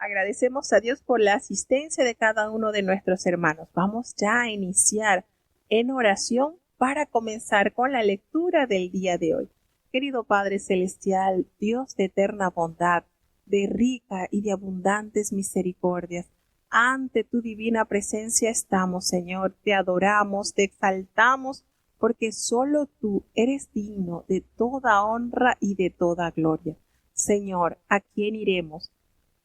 Agradecemos a Dios por la asistencia de cada uno de nuestros hermanos. Vamos ya a iniciar en oración para comenzar con la lectura del día de hoy. Querido Padre Celestial, Dios de eterna bondad, de rica y de abundantes misericordias, ante tu divina presencia estamos, Señor, te adoramos, te exaltamos, porque solo tú eres digno de toda honra y de toda gloria. Señor, ¿a quién iremos?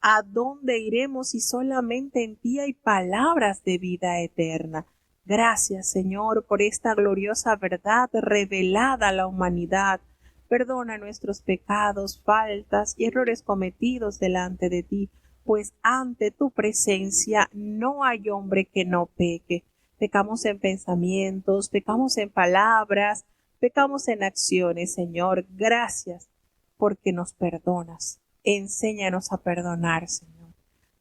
¿A dónde iremos si solamente en ti hay palabras de vida eterna? Gracias, Señor, por esta gloriosa verdad revelada a la humanidad. Perdona nuestros pecados, faltas y errores cometidos delante de ti, pues ante tu presencia no hay hombre que no peque. Pecamos en pensamientos, pecamos en palabras, pecamos en acciones, Señor. Gracias porque nos perdonas. Enséñanos a perdonar, Señor.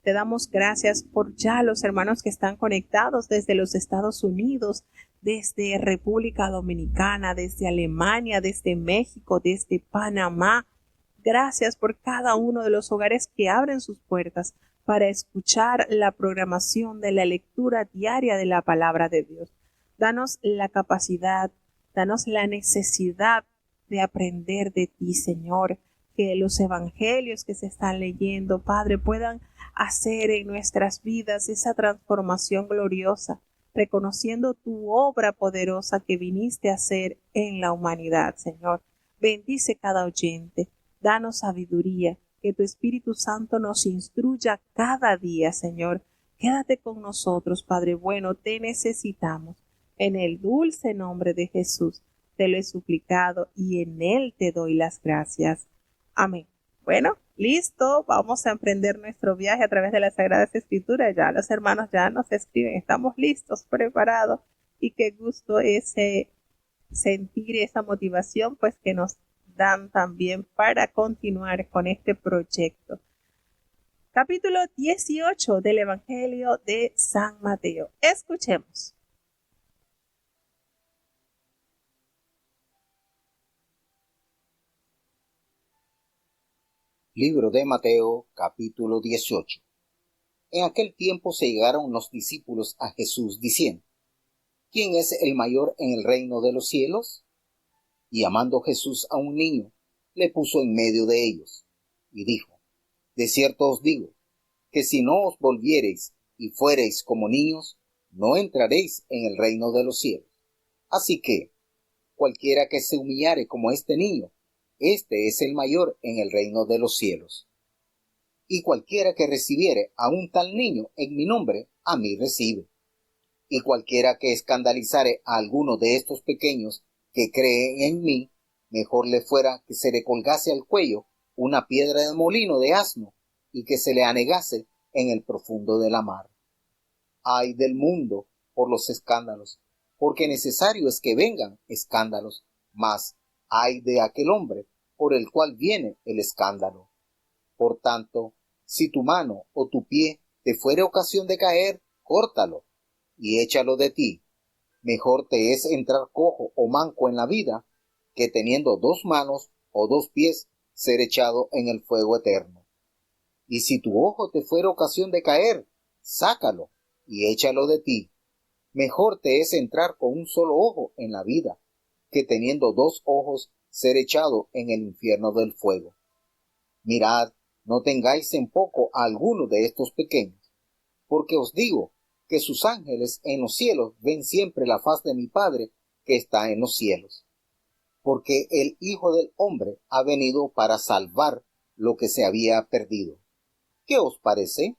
Te damos gracias por ya los hermanos que están conectados desde los Estados Unidos, desde República Dominicana, desde Alemania, desde México, desde Panamá. Gracias por cada uno de los hogares que abren sus puertas para escuchar la programación de la lectura diaria de la palabra de Dios. Danos la capacidad, danos la necesidad de aprender de ti, Señor, que los evangelios que se están leyendo, Padre, puedan hacer en nuestras vidas esa transformación gloriosa, reconociendo tu obra poderosa que viniste a hacer en la humanidad, Señor. Bendice cada oyente, danos sabiduría, que tu Espíritu Santo nos instruya cada día, Señor. Quédate con nosotros, Padre bueno, te necesitamos. En el dulce nombre de Jesús te lo he suplicado y en él te doy las gracias. Amén. Bueno, listo, vamos a emprender nuestro viaje a través de las Sagradas Escrituras. Ya los hermanos ya nos escriben, estamos listos, preparados, y qué gusto ese sentir esa motivación, pues que nos dan también para continuar con este proyecto. Capítulo 18 del Evangelio de San Mateo. Escuchemos. Libro de Mateo, capítulo 18. En aquel tiempo se llegaron los discípulos a Jesús diciendo: ¿Quién es el mayor en el reino de los cielos? Y llamando Jesús a un niño, le puso en medio de ellos, y dijo: De cierto os digo, que si no os volviereis y fuereis como niños, no entraréis en el reino de los cielos. Así que, cualquiera que se humillare como este niño, este es el mayor en el reino de los cielos. Y cualquiera que recibiere a un tal niño en mi nombre, a mí recibe. Y cualquiera que escandalizare a alguno de estos pequeños que creen en mí, mejor le fuera que se le colgase al cuello una piedra de molino de asno y que se le anegase en el profundo de la mar. Ay del mundo por los escándalos, porque necesario es que vengan escándalos, mas ay de aquel hombre por el cual viene el escándalo. Por tanto, si tu mano o tu pie te fuere ocasión de caer, córtalo y échalo de ti. Mejor te es entrar cojo o manco en la vida, que teniendo dos manos o dos pies ser echado en el fuego eterno. Y si tu ojo te fuere ocasión de caer, sácalo y échalo de ti. Mejor te es entrar con un solo ojo en la vida, que teniendo dos ojos ser echado en el infierno del fuego. Mirad, no tengáis en poco a alguno de estos pequeños, porque os digo que sus ángeles en los cielos ven siempre la faz de mi Padre que está en los cielos. Porque el Hijo del Hombre ha venido para salvar lo que se había perdido. ¿Qué os parece?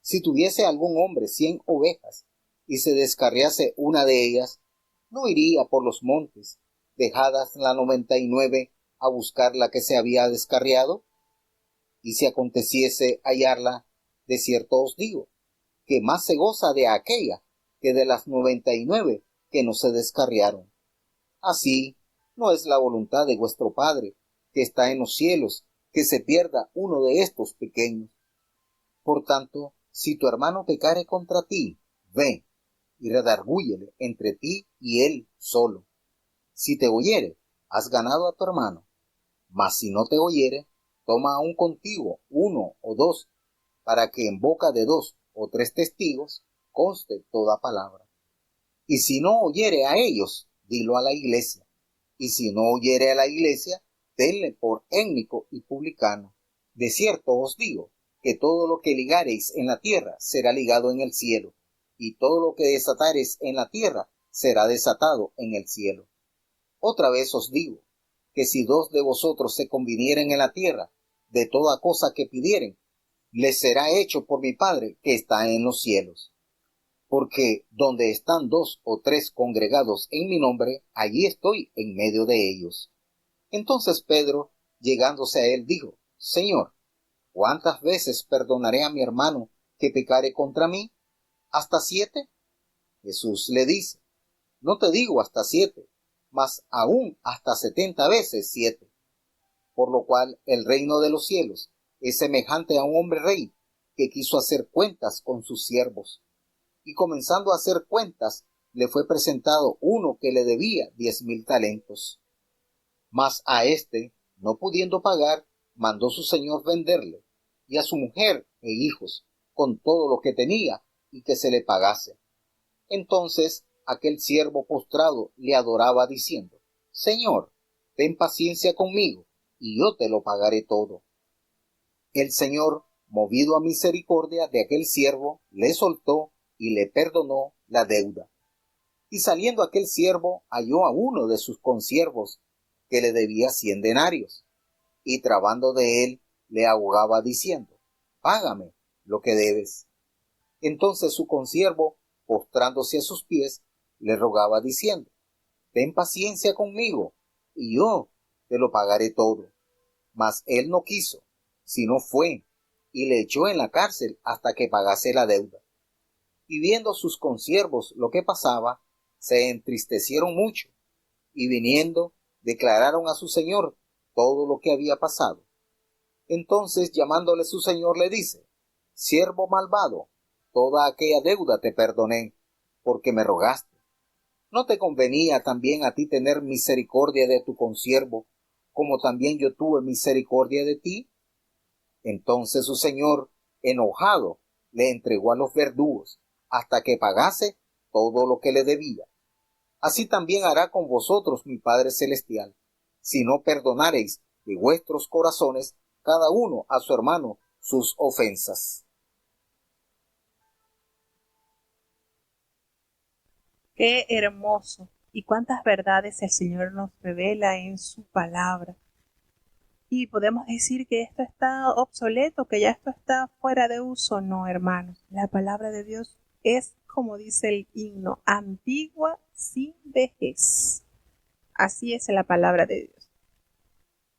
Si tuviese algún hombre 100 ovejas, y se descarriase una de ellas, ¿no iría por los montes, dejadas la 99, a buscar la que se había descarriado? Y si aconteciese hallarla, de cierto os digo, que más se goza de aquella que de las 99 que no se descarriaron. Así, no es la voluntad de vuestro Padre, que está en los cielos, que se pierda uno de estos pequeños. Por tanto, si tu hermano pecare contra ti, ve y redargúyele entre ti y él solo. Si te oyere, has ganado a tu hermano. Mas si no te oyere, toma aún contigo uno o dos, para que en boca de 2 o 3 testigos conste toda palabra. Y si no oyere a ellos, dilo a la iglesia. Y si no oyere a la iglesia, tenle por étnico y publicano. De cierto os digo, que todo lo que ligareis en la tierra será ligado en el cielo, y todo lo que desatareis en la tierra será desatado en el cielo. Otra vez os digo, que si 2 de vosotros se convinieren en la tierra, de toda cosa que pidieren, les será hecho por mi Padre que está en los cielos. Porque donde están 2 o 3 congregados en mi nombre, allí estoy en medio de ellos. Entonces Pedro, llegándose a él, dijo: Señor, ¿cuántas veces perdonaré a mi hermano que pecare contra mí? ¿Hasta 7? Jesús le dice: No te digo hasta 7, mas aún hasta 70 veces 7. Por lo cual el reino de los cielos es semejante a un hombre rey que quiso hacer cuentas con sus siervos. Y comenzando a hacer cuentas, le fue presentado uno que le debía 10,000 talentos. Mas a éste, no pudiendo pagar, mandó su señor venderle, y a su mujer e hijos, con todo lo que tenía, y que se le pagase. Entonces aquel siervo postrado le adoraba diciendo: Señor, ten paciencia conmigo, y yo te lo pagaré todo. El Señor, movido a misericordia de aquel siervo, le soltó y le perdonó la deuda. Y saliendo aquel siervo, halló a uno de sus consiervos que le debía 100 denarios, y trabando de él, le ahogaba diciendo: Págame lo que debes. Entonces su consiervo, postrándose a sus pies, le rogaba diciendo: Ten paciencia conmigo, y yo te lo pagaré todo. Mas él no quiso, sino fue, y le echó en la cárcel hasta que pagase la deuda. Y viendo sus consiervos lo que pasaba, se entristecieron mucho, y viniendo, declararon a su señor todo lo que había pasado. Entonces, llamándole su señor, le dice: Siervo malvado, toda aquella deuda te perdoné, porque me rogaste. ¿No te convenía también a ti tener misericordia de tu consiervo, como también yo tuve misericordia de ti? Entonces su señor, enojado, le entregó a los verdugos, hasta que pagase todo lo que le debía. Así también hará con vosotros mi Padre Celestial, si no perdonareis de vuestros corazones cada uno a su hermano sus ofensas. Qué hermoso y cuántas verdades el Señor nos revela en su palabra. Y podemos decir que esto está obsoleto, que ya esto está fuera de uso. No, hermanos. La palabra de Dios es, como dice el himno, antigua sin vejez. Así es la palabra de Dios.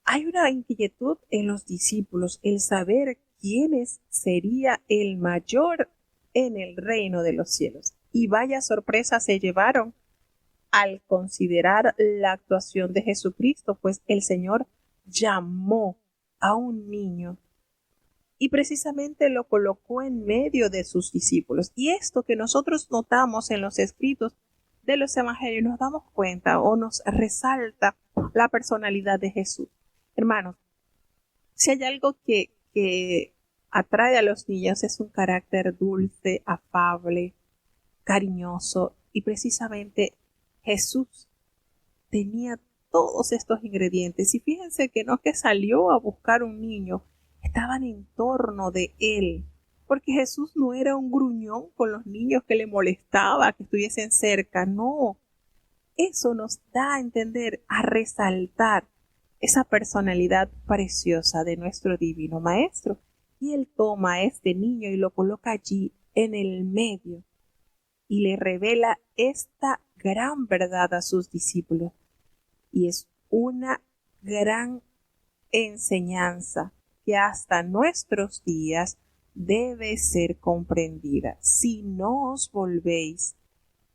Hay una inquietud en los discípulos, el saber quién sería el mayor en el reino de los cielos. Y vaya sorpresa se llevaron al considerar la actuación de Jesucristo, pues el Señor llamó a un niño y precisamente lo colocó en medio de sus discípulos. Y esto que nosotros notamos en los escritos de los evangelios, nos damos cuenta o nos resalta la personalidad de Jesús. Hermanos, si hay algo que atrae a los niños es un carácter dulce, afable, cariñoso, y precisamente Jesús tenía todos estos ingredientes. Y fíjense que no es que salió a buscar un niño, estaban en torno de él, porque Jesús no era un gruñón con los niños que le molestaba que estuviesen cerca, no. Eso nos da a entender, a resaltar esa personalidad preciosa de nuestro divino maestro. Y él toma a este niño y lo coloca allí en el medio y le revela esta gran verdad a sus discípulos. Y es una gran enseñanza que hasta nuestros días debe ser comprendida. Si no os volvéis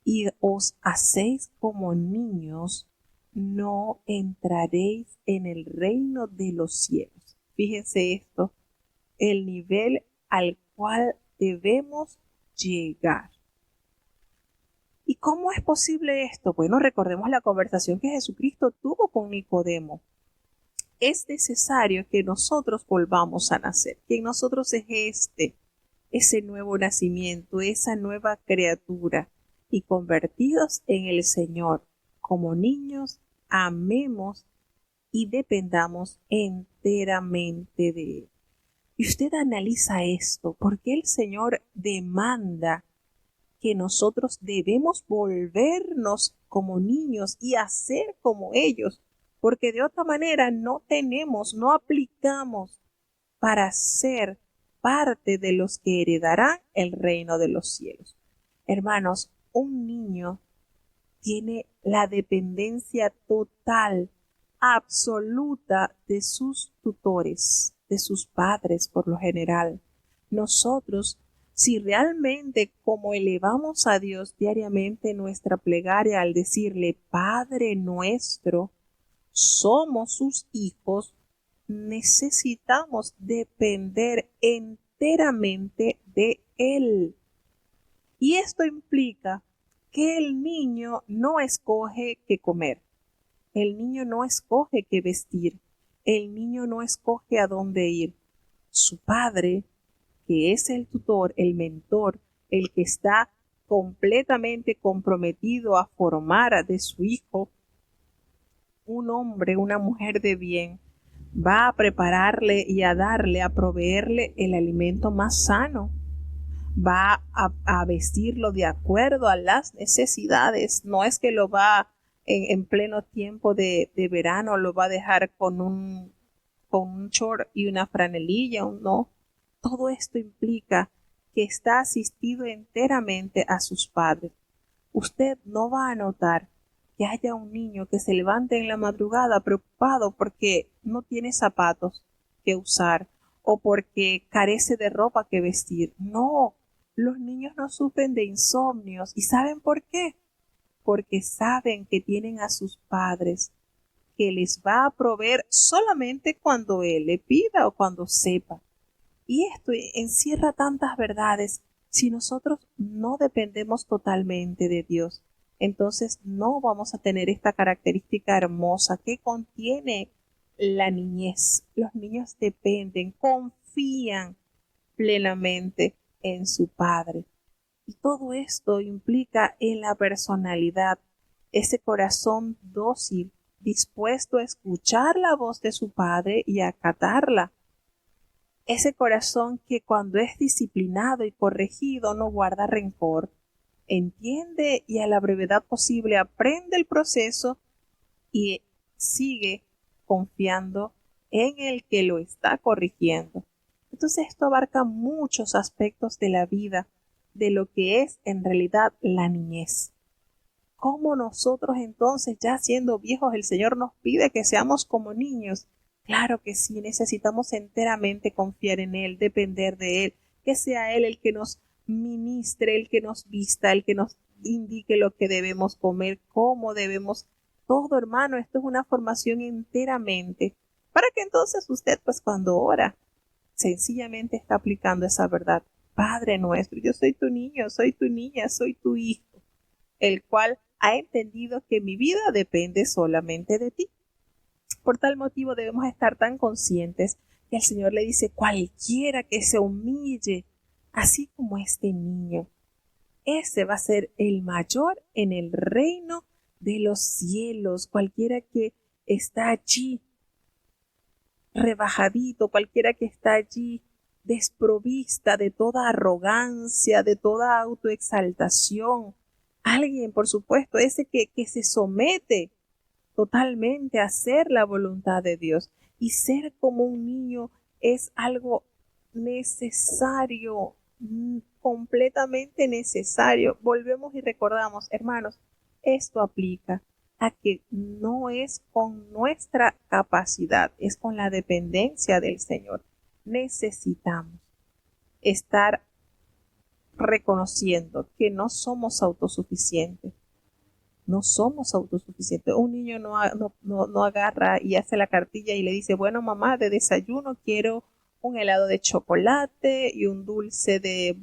y os hacéis como niños, no entraréis en el reino de los cielos. Fíjense esto, el nivel al cual debemos llegar. ¿Y cómo es posible esto? Bueno, recordemos la conversación que Jesucristo tuvo con Nicodemo. Es necesario que nosotros volvamos a nacer, que en nosotros es este ese nuevo nacimiento, esa nueva criatura, y convertidos en el Señor como niños, amemos y dependamos enteramente de Él. Y usted analiza esto, porque el Señor demanda que nosotros debemos volvernos como niños y hacer como ellos, porque de otra manera no aplicamos para ser parte de los que heredarán el reino de los cielos. Hermanos, un niño tiene la dependencia total, absoluta de sus tutores, de sus padres por lo general. Nosotros, si realmente como elevamos a Dios diariamente nuestra plegaria al decirle Padre nuestro, somos sus hijos, necesitamos depender enteramente de Él. Y esto implica que el niño no escoge qué comer, el niño no escoge qué vestir, el niño no escoge a dónde ir. Su padre, que es el tutor, el mentor, el que está completamente comprometido a formar de su hijo un hombre, una mujer de bien, va a prepararle y a darle, a proveerle el alimento más sano, va a vestirlo de acuerdo a las necesidades. No es que lo va en pleno tiempo de verano, lo va a dejar con un short y una franelilla, no. Todo esto implica que está asistido enteramente a sus padres. Usted no va a notar que haya un niño que se levante en la madrugada preocupado porque no tiene zapatos que usar o porque carece de ropa que vestir. No, los niños no sufren de insomnios. ¿Y saben por qué? Porque saben que tienen a sus padres que les va a proveer solamente cuando Él le pida o cuando sepa. Y esto encierra tantas verdades. Si nosotros no dependemos totalmente de Dios, entonces no vamos a tener esta característica hermosa que contiene la niñez. Los niños dependen, confían plenamente en su padre. Y todo esto implica en la personalidad, ese corazón dócil, dispuesto a escuchar la voz de su padre y a acatarla. Ese corazón que cuando es disciplinado y corregido no guarda rencor, entiende y a la brevedad posible aprende el proceso y sigue confiando en el que lo está corrigiendo. Entonces esto abarca muchos aspectos de la vida, de lo que es en realidad la niñez. ¿Cómo nosotros entonces, ya siendo viejos, el Señor nos pide que seamos como niños? Claro que sí, necesitamos enteramente confiar en Él, depender de Él, que sea Él el que nos ministre, el que nos vista, el que nos indique lo que debemos comer, cómo debemos. Todo, hermano, esto es una formación enteramente, para que entonces usted, pues cuando ora, sencillamente está aplicando esa verdad. Padre nuestro, yo soy tu niño, soy tu niña, soy tu hijo, el cual ha entendido que mi vida depende solamente de ti. Por tal motivo debemos estar tan conscientes que el Señor le dice, cualquiera que se humille, así como este niño, ese va a ser el mayor en el reino de los cielos. Cualquiera que está allí rebajadito, cualquiera que está allí desprovista de toda arrogancia, de toda autoexaltación. Alguien, por supuesto, ese que se somete totalmente a hacer la voluntad de Dios. Y ser como un niño es algo necesario, completamente necesario. Volvemos y recordamos, hermanos, esto aplica a que no es con nuestra capacidad, es con la dependencia del Señor. Necesitamos estar reconociendo que no somos autosuficientes. No somos autosuficientes. Un niño no agarra y hace la cartilla y le dice, bueno, mamá, de desayuno quiero un helado de chocolate y un dulce de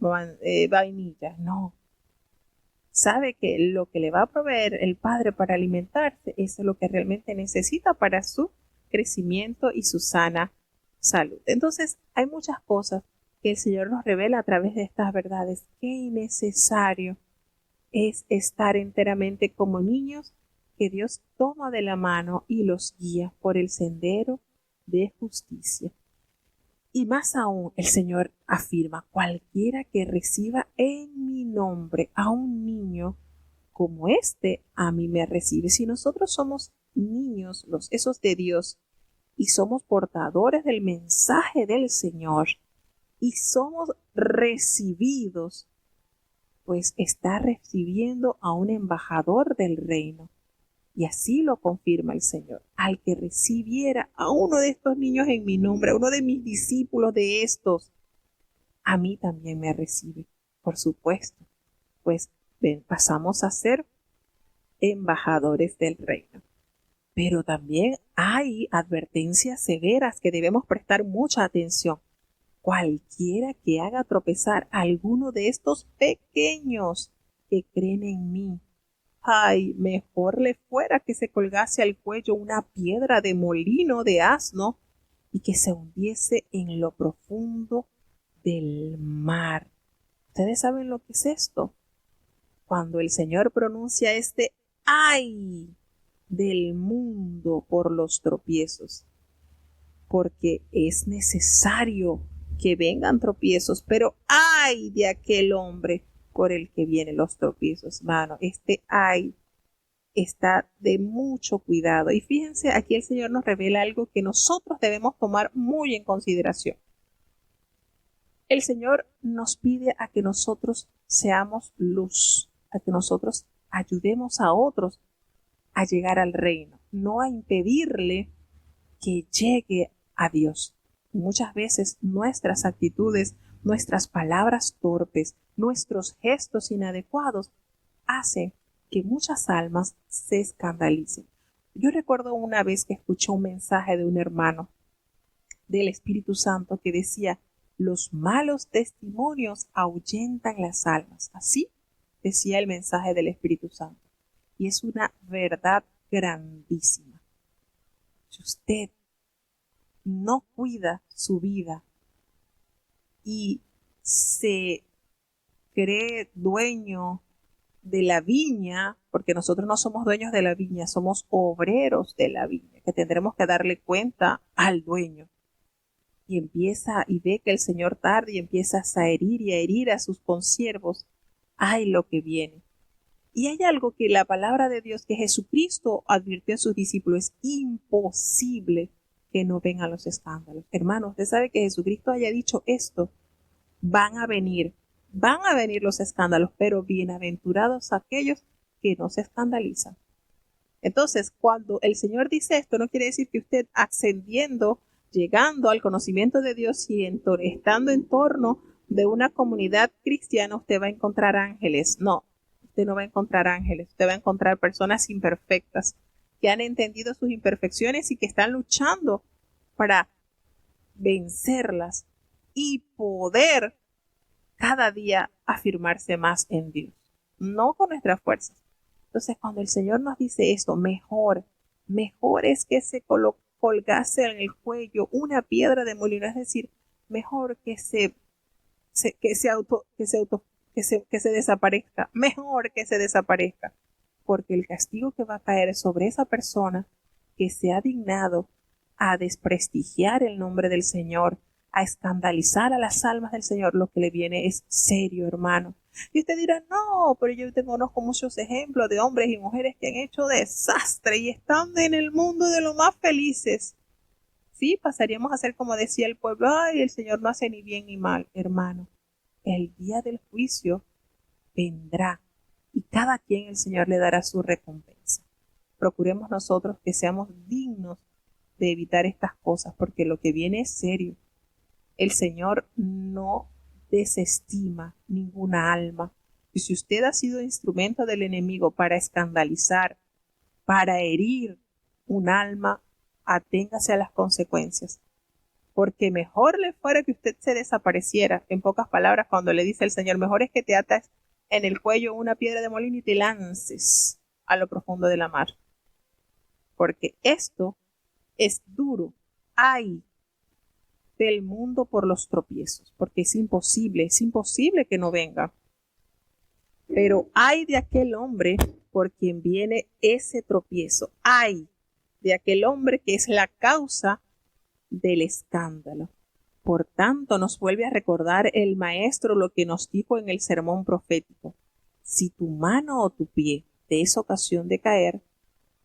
vainilla. No. Sabe que lo que le va a proveer el padre para alimentarse es lo que realmente necesita para su crecimiento y su sana salud. Entonces, hay muchas cosas que el Señor nos revela a través de estas verdades qué necesario es estar enteramente como niños que Dios toma de la mano y los guía por el sendero de justicia. Y más aún, el Señor afirma, cualquiera que reciba en mi nombre a un niño como este, a mí me recibe. Si nosotros somos niños, esos de Dios, y somos portadores del mensaje del Señor, y somos recibidos, pues está recibiendo a un embajador del reino. Y así lo confirma el Señor. Al que recibiera a uno de estos niños en mi nombre, a uno de mis discípulos de estos, a mí también me recibe. Por supuesto, pues pasamos a ser embajadores del reino. Pero también hay advertencias severas que debemos prestar mucha atención. Cualquiera que haga tropezar a alguno de estos pequeños que creen en mí, ay, mejor le fuera que se colgase al cuello una piedra de molino de asno y que se hundiese en lo profundo del mar. ¿Ustedes saben lo que es esto? Cuando el Señor pronuncia este ay del mundo por los tropiezos, porque es necesario que vengan tropiezos, pero ay de aquel hombre por el que vienen los tropiezos, mano. Este ay está de mucho cuidado. Y fíjense, aquí el Señor nos revela algo que nosotros debemos tomar muy en consideración. El Señor nos pide a que nosotros seamos luz, a que nosotros ayudemos a otros a llegar al reino, no a impedirle que llegue a Dios. Muchas veces nuestras actitudes, nuestras palabras torpes, nuestros gestos inadecuados hacen que muchas almas se escandalicen. Yo recuerdo una vez que escuché un mensaje de un hermano del Espíritu Santo que decía: los malos testimonios ahuyentan las almas. Así decía el mensaje del Espíritu Santo. Y es una verdad grandísima. Si usted no cuida su vida y se cree dueño de la viña, porque nosotros no somos dueños de la viña, somos obreros de la viña, que tendremos que darle cuenta al dueño. Y empieza y ve que el Señor tarda y empiezas a herir y a herir a sus consiervos. ¡Ay, lo que viene! Y hay algo que la palabra de Dios, que Jesucristo advirtió a sus discípulos: es imposible que no vengan los escándalos. Hermanos, usted sabe que Jesucristo haya dicho esto. Van a venir los escándalos, pero bienaventurados aquellos que no se escandalizan. Entonces, cuando el Señor dice esto, no quiere decir que usted ascendiendo, llegando al conocimiento de Dios y estando en torno de una comunidad cristiana, usted va a encontrar ángeles. No, usted no va a encontrar ángeles, usted va a encontrar personas imperfectas que han entendido sus imperfecciones y que están luchando para vencerlas y poder cada día afirmarse más en Dios, no con nuestras fuerzas. Entonces, cuando el Señor nos dice esto, mejor es que se colgase en el cuello una piedra de molino, es decir, mejor que se desaparezca, mejor que se desaparezca, porque el castigo que va a caer sobre esa persona que se ha dignado a desprestigiar el nombre del Señor, a escandalizar a las almas del Señor, lo que le viene es serio, hermano. Y usted dirá: no, pero yo conozco muchos ejemplos de hombres y mujeres que han hecho desastre y están en el mundo de lo más felices. Sí, pasaríamos a ser como decía el pueblo: ay, el Señor no hace ni bien ni mal. Hermano, el día del juicio vendrá y cada quien el Señor le dará su recompensa. Procuremos nosotros que seamos dignos de evitar estas cosas, porque lo que viene es serio. El Señor no desestima ninguna alma. Y si usted ha sido instrumento del enemigo para escandalizar, para herir un alma, aténgase a las consecuencias. Porque mejor le fuera que usted se desapareciera. En pocas palabras, cuando le dice el Señor: mejor es que te atas en el cuello una piedra de molino y te lances a lo profundo de la mar. Porque esto es duro. Ay del mundo por los tropiezos, porque es imposible que no venga. Pero ay de aquel hombre por quien viene ese tropiezo. Ay de aquel hombre que es la causa del escándalo. Por tanto, nos vuelve a recordar el maestro lo que nos dijo en el sermón profético. Si tu mano o tu pie te es ocasión de caer,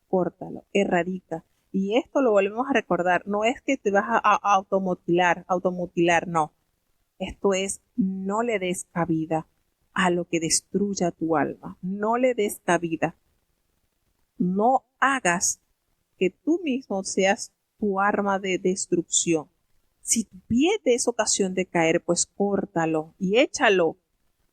córtalo, erradica. Y esto lo volvemos a recordar. No es que te vas a automutilar, no. Esto es, no le des cabida a lo que destruya tu alma. No le des cabida. No hagas que tú mismo seas tu arma de destrucción. Si tu pie te es ocasión de caer, pues córtalo y échalo,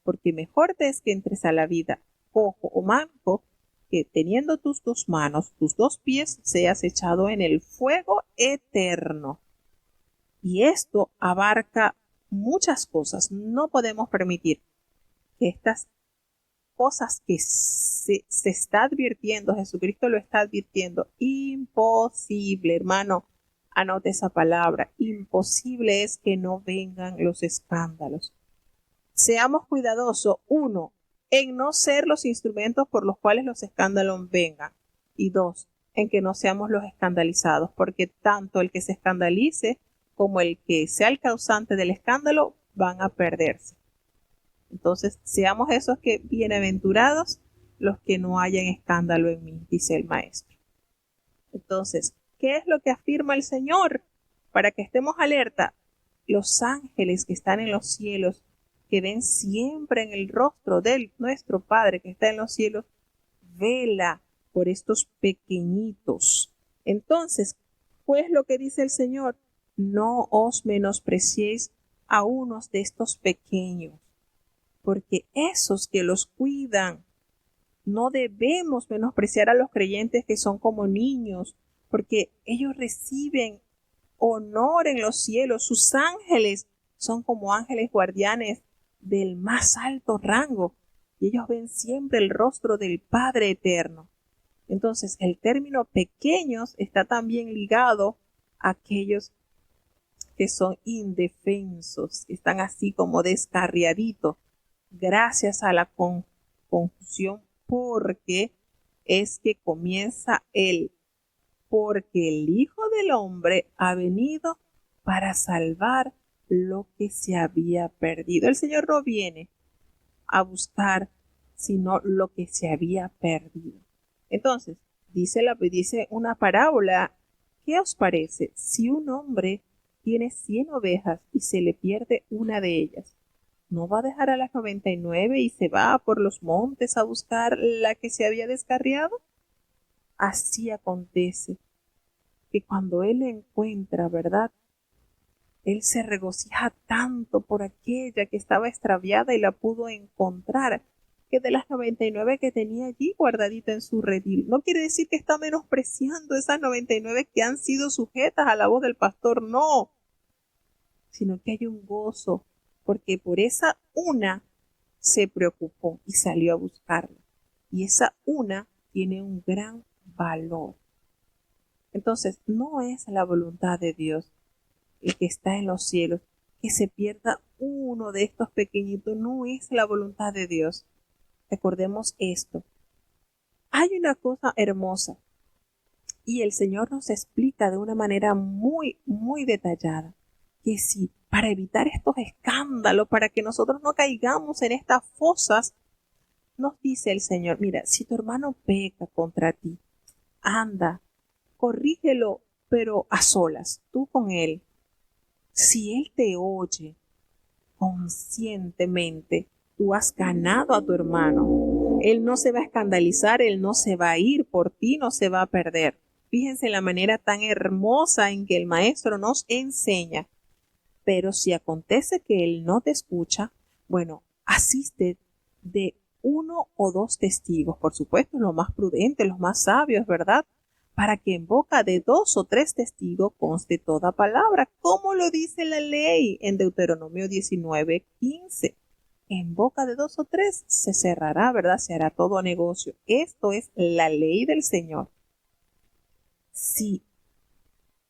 porque mejor te es que entres a la vida cojo o manco, que teniendo tus dos manos, tus dos pies, seas echado en el fuego eterno. Y esto abarca muchas cosas. No podemos permitir que estas cosas que se está advirtiendo, Jesucristo lo está advirtiendo, imposible, hermano, anote esa palabra, imposible es que no vengan los escándalos. Seamos cuidadosos, uno, en no ser los instrumentos por los cuales los escándalos vengan, y dos, en que no seamos los escandalizados, porque tanto el que se escandalice como el que sea el causante del escándalo van a perderse. Entonces, seamos esos que bienaventurados los que no hayan escándalo en mí, dice el maestro. Entonces, ¿qué es lo que afirma el Señor? Para que estemos alerta, los ángeles que están en los cielos, que ven siempre en el rostro de nuestro Padre que está en los cielos, vela por estos pequeñitos. Entonces, pues lo que dice el Señor, no os menospreciéis a unos de estos pequeños, porque esos que los cuidan, no debemos menospreciar a los creyentes que son como niños, porque ellos reciben honor en los cielos. Sus ángeles son como ángeles guardianes del más alto rango, y ellos ven siempre el rostro del Padre eterno. Entonces, el término pequeños está también ligado a aquellos que son indefensos, que están así como descarriaditos, gracias a la confusión, porque es que comienza porque el Hijo del Hombre ha venido para salvar lo que se había perdido. El Señor no viene a buscar sino lo que se había perdido. Entonces, dice una parábola. ¿Qué os parece si un hombre tiene 100 ovejas y se le pierde una de ellas? ¿No va a dejar a las 99 y se va por los montes a buscar la que se había descarriado? Así acontece que cuando él la encuentra, ¿verdad? Él se regocija tanto por aquella que estaba extraviada y la pudo encontrar, que de las 99 que tenía allí guardadita en su redil. No quiere decir que está menospreciando esas 99 que han sido sujetas a la voz del pastor, no, sino que hay un gozo, porque por esa una se preocupó y salió a buscarla. Y esa una tiene un gran valor. Entonces, no es la voluntad de Dios, el que está en los cielos, que se pierda uno de estos pequeñitos. No es la voluntad de Dios. Recordemos esto. Hay una cosa hermosa y el Señor nos explica de una manera muy, muy detallada, que si para evitar estos escándalos, para que nosotros no caigamos en estas fosas, nos dice el Señor, mira, si tu hermano peca contra ti, anda, corrígelo, pero a solas, tú con él. Si él te oye conscientemente, tú has ganado a tu hermano. Él no se va a escandalizar, él no se va a ir por ti, no se va a perder. Fíjense la manera tan hermosa en que el maestro nos enseña. Pero si acontece que él no te escucha, bueno, asiste de 1 o 2 testigos, por supuesto, los más prudentes, los más sabios, ¿verdad? Para que en boca de 2 o 3 testigos conste toda palabra, como lo dice la ley en Deuteronomio 19:15. En boca de 2 o 3 se cerrará, ¿verdad? Se hará todo negocio. Esto es la ley del Señor. Si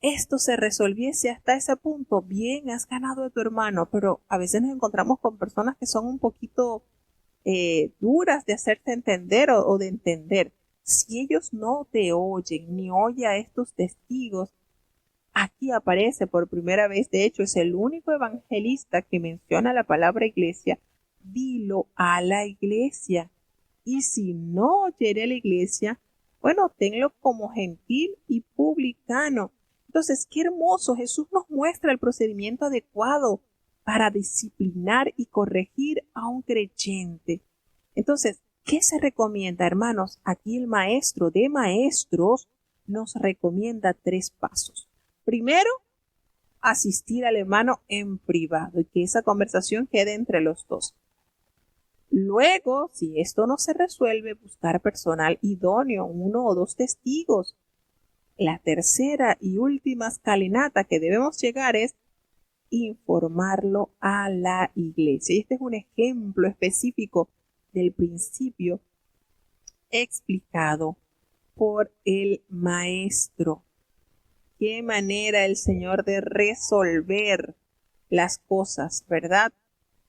esto se resolviese hasta ese punto, bien, has ganado a tu hermano, pero a veces nos encontramos con personas que son un poquito duras de hacerte entender o de entender. Si ellos no te oyen ni oye a estos testigos, aquí aparece por primera vez, de hecho es el único evangelista que menciona la palabra iglesia, dilo a la iglesia. Y si no oyere la iglesia, bueno, tenlo como gentil y publicano. Entonces, qué hermoso, Jesús nos muestra el procedimiento adecuado para disciplinar y corregir a un creyente. Entonces, ¿qué se recomienda, hermanos? Aquí el maestro de maestros nos recomienda 3 pasos. Primero, asistir al hermano en privado y que esa conversación quede entre los dos. Luego, si esto no se resuelve, buscar personal idóneo, 1 o 2 testigos. La tercera y última escalinata que debemos llegar es informarlo a la iglesia. Y este es un ejemplo específico del principio explicado por el maestro. Qué manera el Señor de resolver las cosas, ¿verdad?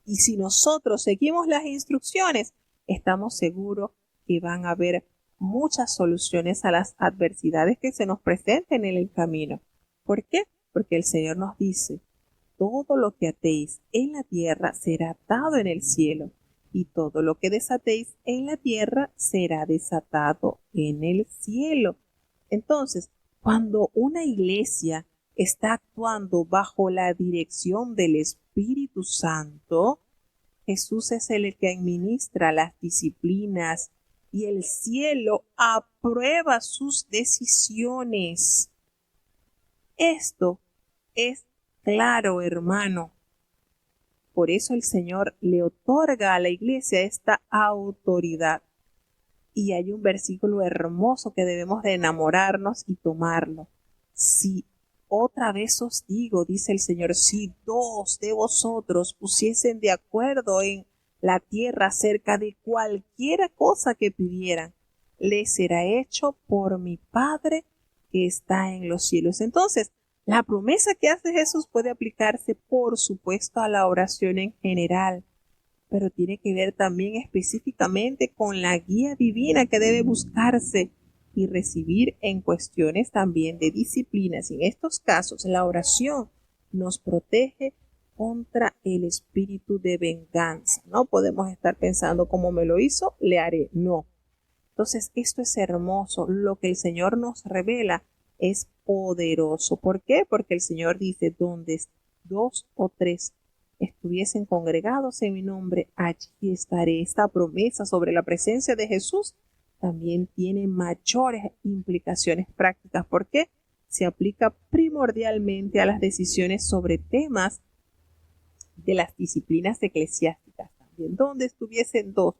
Y si nosotros seguimos las instrucciones, estamos seguros que van a haber muchas soluciones a las adversidades que se nos presenten en el camino. ¿Por qué? Porque el Señor nos dice, todo lo que atéis en la tierra será atado en el cielo, y todo lo que desatéis en la tierra será desatado en el cielo. Entonces, cuando una iglesia está actuando bajo la dirección del Espíritu Santo, Jesús es el que administra las disciplinas y el cielo aprueba sus decisiones. Esto es claro, hermano. Por eso el Señor le otorga a la iglesia esta autoridad. Y hay un versículo hermoso que debemos de enamorarnos y tomarlo. Si otra vez os digo, dice el Señor, si 2 de vosotros pusiesen de acuerdo en la tierra acerca de cualquiera cosa que pidieran, les será hecho por mi Padre que está en los cielos. Entonces, la promesa que hace Jesús puede aplicarse, por supuesto, a la oración en general, pero tiene que ver también específicamente con la guía divina que debe buscarse y recibir en cuestiones también de disciplinas. En estos casos, la oración nos protege contra el espíritu de venganza. No podemos estar pensando, como me lo hizo, le haré. No. Entonces, esto es hermoso. Lo que el Señor nos revela es poderoso. ¿Por qué? Porque el Señor dice, donde 2 o 3 estuviesen congregados en mi nombre, allí estaré. Esta promesa sobre la presencia de Jesús también tiene mayores implicaciones prácticas. ¿Por qué? Se aplica primordialmente a las decisiones sobre temas de las disciplinas eclesiásticas. También donde estuviesen 2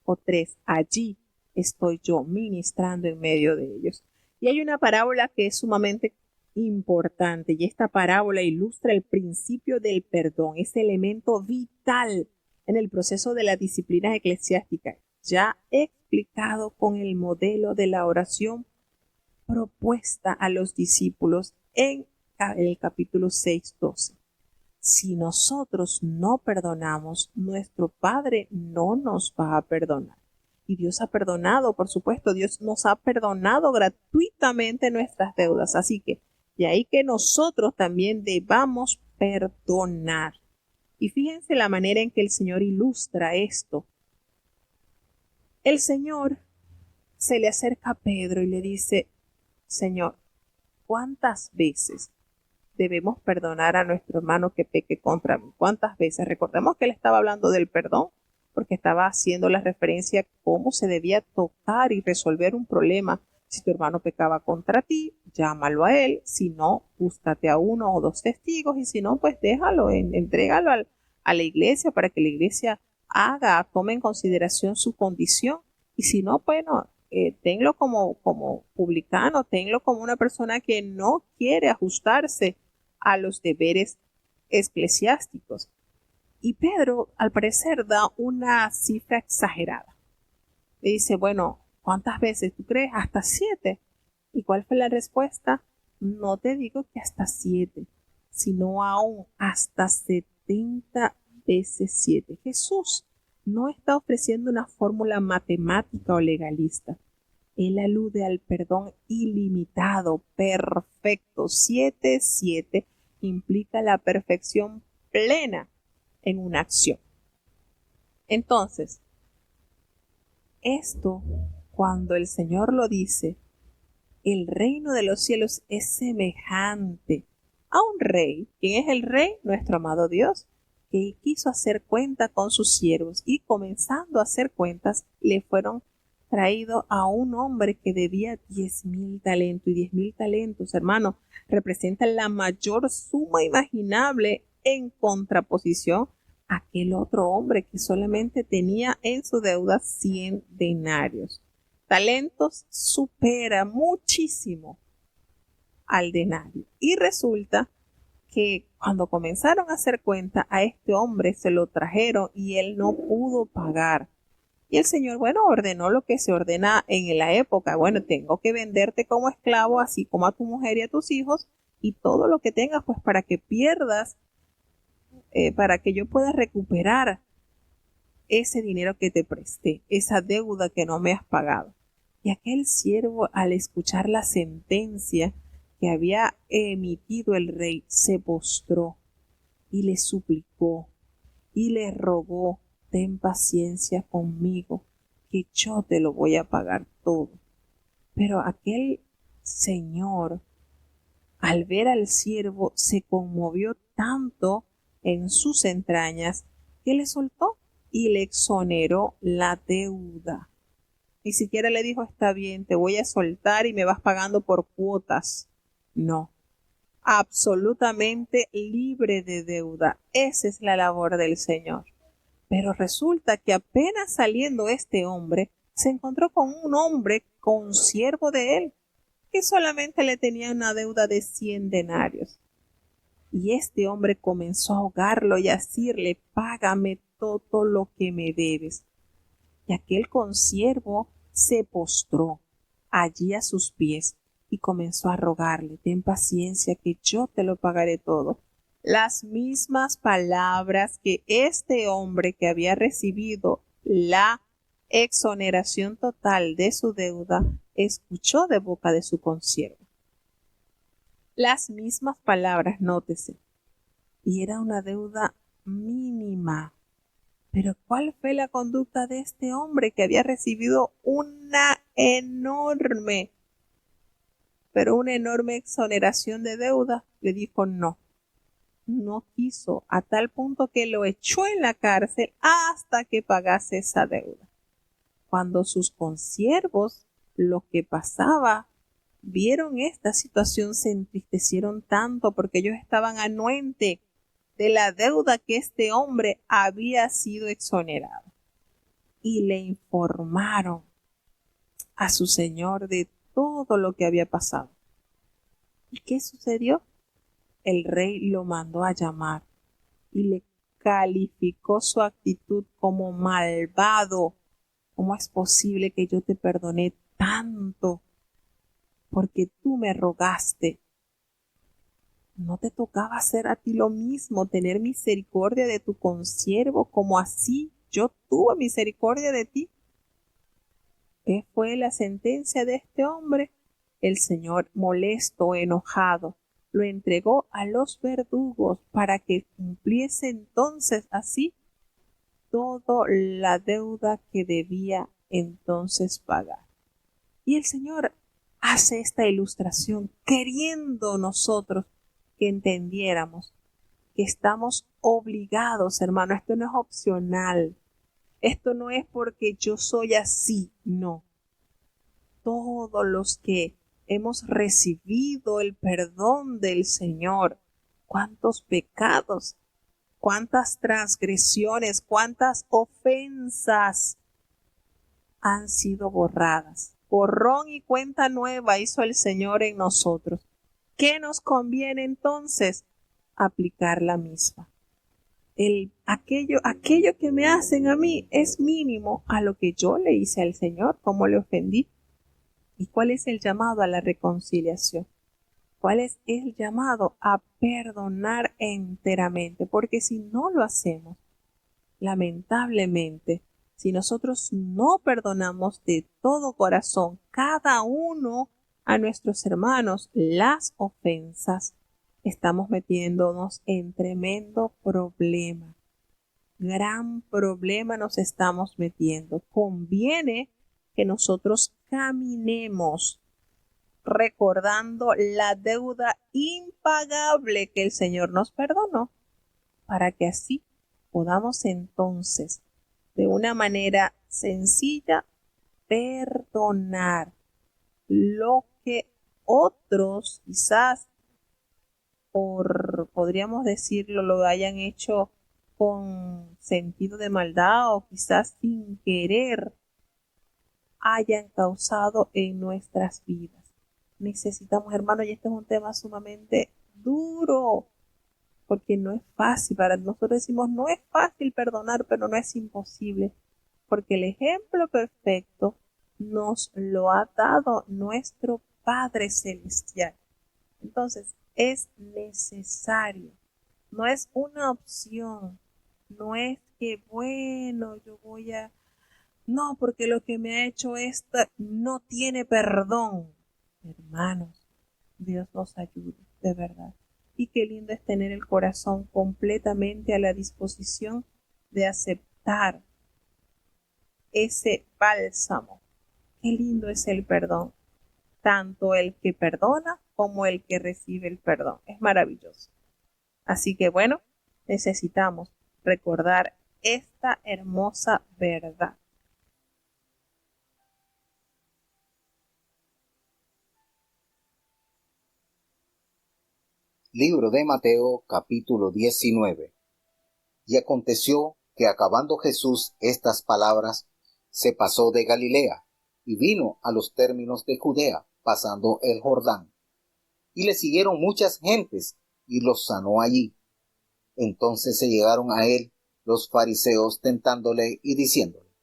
o 3, allí estoy yo ministrando en medio de ellos. Y hay una parábola que es sumamente importante, y esta parábola ilustra el principio del perdón, ese elemento vital en el proceso de las disciplinas eclesiásticas, ya explicado con el modelo de la oración propuesta a los discípulos en el capítulo 6:12. Si nosotros no perdonamos, nuestro Padre no nos va a perdonar. Y Dios ha perdonado, por supuesto, Dios nos ha perdonado gratuitamente nuestras deudas. Así que de ahí que nosotros también debamos perdonar. Y fíjense la manera en que el Señor ilustra esto. El Señor se le acerca a Pedro y le dice, Señor, ¿cuántas veces debemos perdonar a nuestro hermano que peque contra mí? ¿Cuántas veces? Recordemos que él estaba hablando del perdón, porque estaba haciendo la referencia a cómo se debía tocar y resolver un problema. Si tu hermano pecaba contra ti, llámalo a él. Si no, búscate a 1 o 2 testigos. Y si no, pues déjalo, entrégalo a la iglesia para que la iglesia tome en consideración su condición. Y si no, bueno, tenlo como publicano, tenlo como una persona que no quiere ajustarse a los deberes eclesiásticos. Y Pedro, al parecer, da una cifra exagerada. Le dice, bueno, ¿cuántas veces tú crees? Hasta 7. ¿Y cuál fue la respuesta? no te digo que hasta 7, sino aún hasta 70 veces 7. Jesús no está ofreciendo una fórmula matemática o legalista. Él alude al perdón ilimitado, perfecto. 7, 7 implica la perfección plena en una acción. Entonces, esto, cuando el Señor lo dice, el reino de los cielos es semejante a un rey. ¿Quién es el rey? Nuestro amado Dios, que quiso hacer cuenta con sus siervos y comenzando a hacer cuentas, le fueron traído a un hombre que debía 10,000 talentos. Y 10,000 talentos, hermano, representan la mayor suma imaginable en contraposición a aquel otro hombre que solamente tenía en su deuda 100 denarios. Talentos supera muchísimo al denario. Y resulta que cuando comenzaron a hacer cuenta, a este hombre se lo trajeron y él no pudo pagar. Y el Señor, ordenó lo que se ordena en la época. Tengo que venderte como esclavo, así como a tu mujer y a tus hijos, y todo lo que tengas, pues para que pierdas, para que yo pueda recuperar ese dinero que te presté, esa deuda que no me has pagado. Y aquel siervo, al escuchar la sentencia que había emitido el rey, se postró y le suplicó y le rogó: ten paciencia conmigo, que yo te lo voy a pagar todo. Pero aquel señor, al ver al siervo, se conmovió tanto en sus entrañas que le soltó y le exoneró la deuda. Ni siquiera le dijo: está bien, te voy a soltar y me vas pagando por cuotas. No, absolutamente libre de deuda. Esa es la labor del Señor. Pero resulta que apenas saliendo este hombre, se encontró con un hombre consiervo de él, que solamente le tenía una deuda de 100 denarios. Y este hombre comenzó a ahogarlo y a decirle: págame todo lo que me debes. Y aquel consiervo se postró allí a sus pies y comenzó a rogarle: ten paciencia, que yo te lo pagaré todo. Las mismas palabras que este hombre, que había recibido la exoneración total de su deuda, escuchó de boca de su consiervo. Las mismas palabras, nótese. Y era una deuda mínima. Pero ¿cuál fue la conducta de este hombre, que había recibido una enorme exoneración de deuda? Le dijo no. No quiso, a tal punto que lo echó en la cárcel hasta que pagase esa deuda. Cuando sus consiervos, lo que pasaba, vieron esta situación, se entristecieron tanto, porque ellos estaban anuentes de la deuda que este hombre había sido exonerado. Y le informaron a su señor de todo lo que había pasado. ¿Y qué sucedió? El rey lo mandó a llamar y le calificó su actitud como malvado. ¿Cómo es posible que yo te perdoné tanto? Porque tú me rogaste. ¿No te tocaba hacer a ti lo mismo, tener misericordia de tu consiervo, como así yo tuve misericordia de ti? ¿Qué fue la sentencia de este hombre? El Señor, molesto, enojado, lo entregó a los verdugos para que cumpliese entonces así toda la deuda que debía entonces pagar. Y el Señor hace esta ilustración queriendo nosotros que entendiéramos que estamos obligados, hermano. Esto no es opcional. Esto no es porque yo soy así, no. Todos los que hemos recibido el perdón del Señor, cuántos pecados, cuántas transgresiones, cuántas ofensas han sido borradas. Borrón y cuenta nueva hizo el Señor en nosotros. ¿Qué nos conviene entonces? Aplicar la misma. Aquello que me hacen a mí es mínimo a lo que yo le hice al Señor, cómo le ofendí. ¿Y cuál es el llamado a la reconciliación? ¿Cuál es el llamado? A perdonar enteramente, porque si no lo hacemos, lamentablemente, si nosotros no perdonamos de todo corazón cada uno a nuestros hermanos las ofensas, estamos metiéndonos en tremendo problema. Gran problema nos estamos metiendo. Conviene que nosotros caminemos recordando la deuda impagable que el Señor nos perdonó, para que así podamos entonces, de una manera sencilla, perdonar lo que otros quizás podríamos decirlo, lo hayan hecho con sentido de maldad o quizás sin querer hayan causado en nuestras vidas. Necesitamos, hermanos, y este es un tema sumamente duro, porque no es fácil. Para nosotros decimos, no es fácil perdonar, pero no es imposible, porque el ejemplo perfecto nos lo ha dado nuestro Padre Celestial. Entonces, es necesario, no es una opción, no es que, bueno, yo voy a... No, porque lo que me ha hecho esta no tiene perdón. Hermanos, Dios nos ayude, de verdad. Y qué lindo es tener el corazón completamente a la disposición de aceptar ese bálsamo. Qué lindo es el perdón, tanto el que perdona como el que recibe el perdón. Es maravilloso. Así que bueno, necesitamos recordar esta hermosa verdad. Libro de Mateo, capítulo 19. Y aconteció que acabando Jesús estas palabras, se pasó de Galilea, y vino a los términos de Judea, pasando el Jordán. Y le siguieron muchas gentes, y los sanó allí. Entonces se llegaron a él los fariseos tentándole y diciéndole: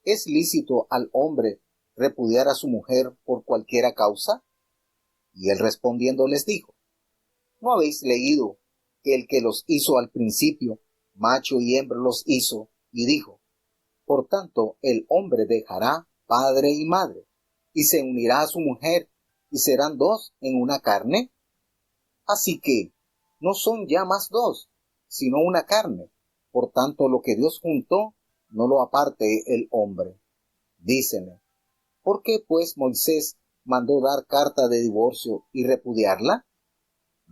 ¿Es lícito al hombre repudiar a su mujer por cualquiera causa? Y él respondiendo les dijo: ¿No habéis leído que el que los hizo al principio, macho y hembra los hizo, y dijo: Por tanto, el hombre dejará padre y madre, y se unirá a su mujer, y serán dos en una carne? Así que no son ya más dos, sino una carne. Por tanto, lo que Dios juntó, no lo aparte el hombre. Dícenle: ¿por qué pues Moisés mandó dar carta de divorcio y repudiarla?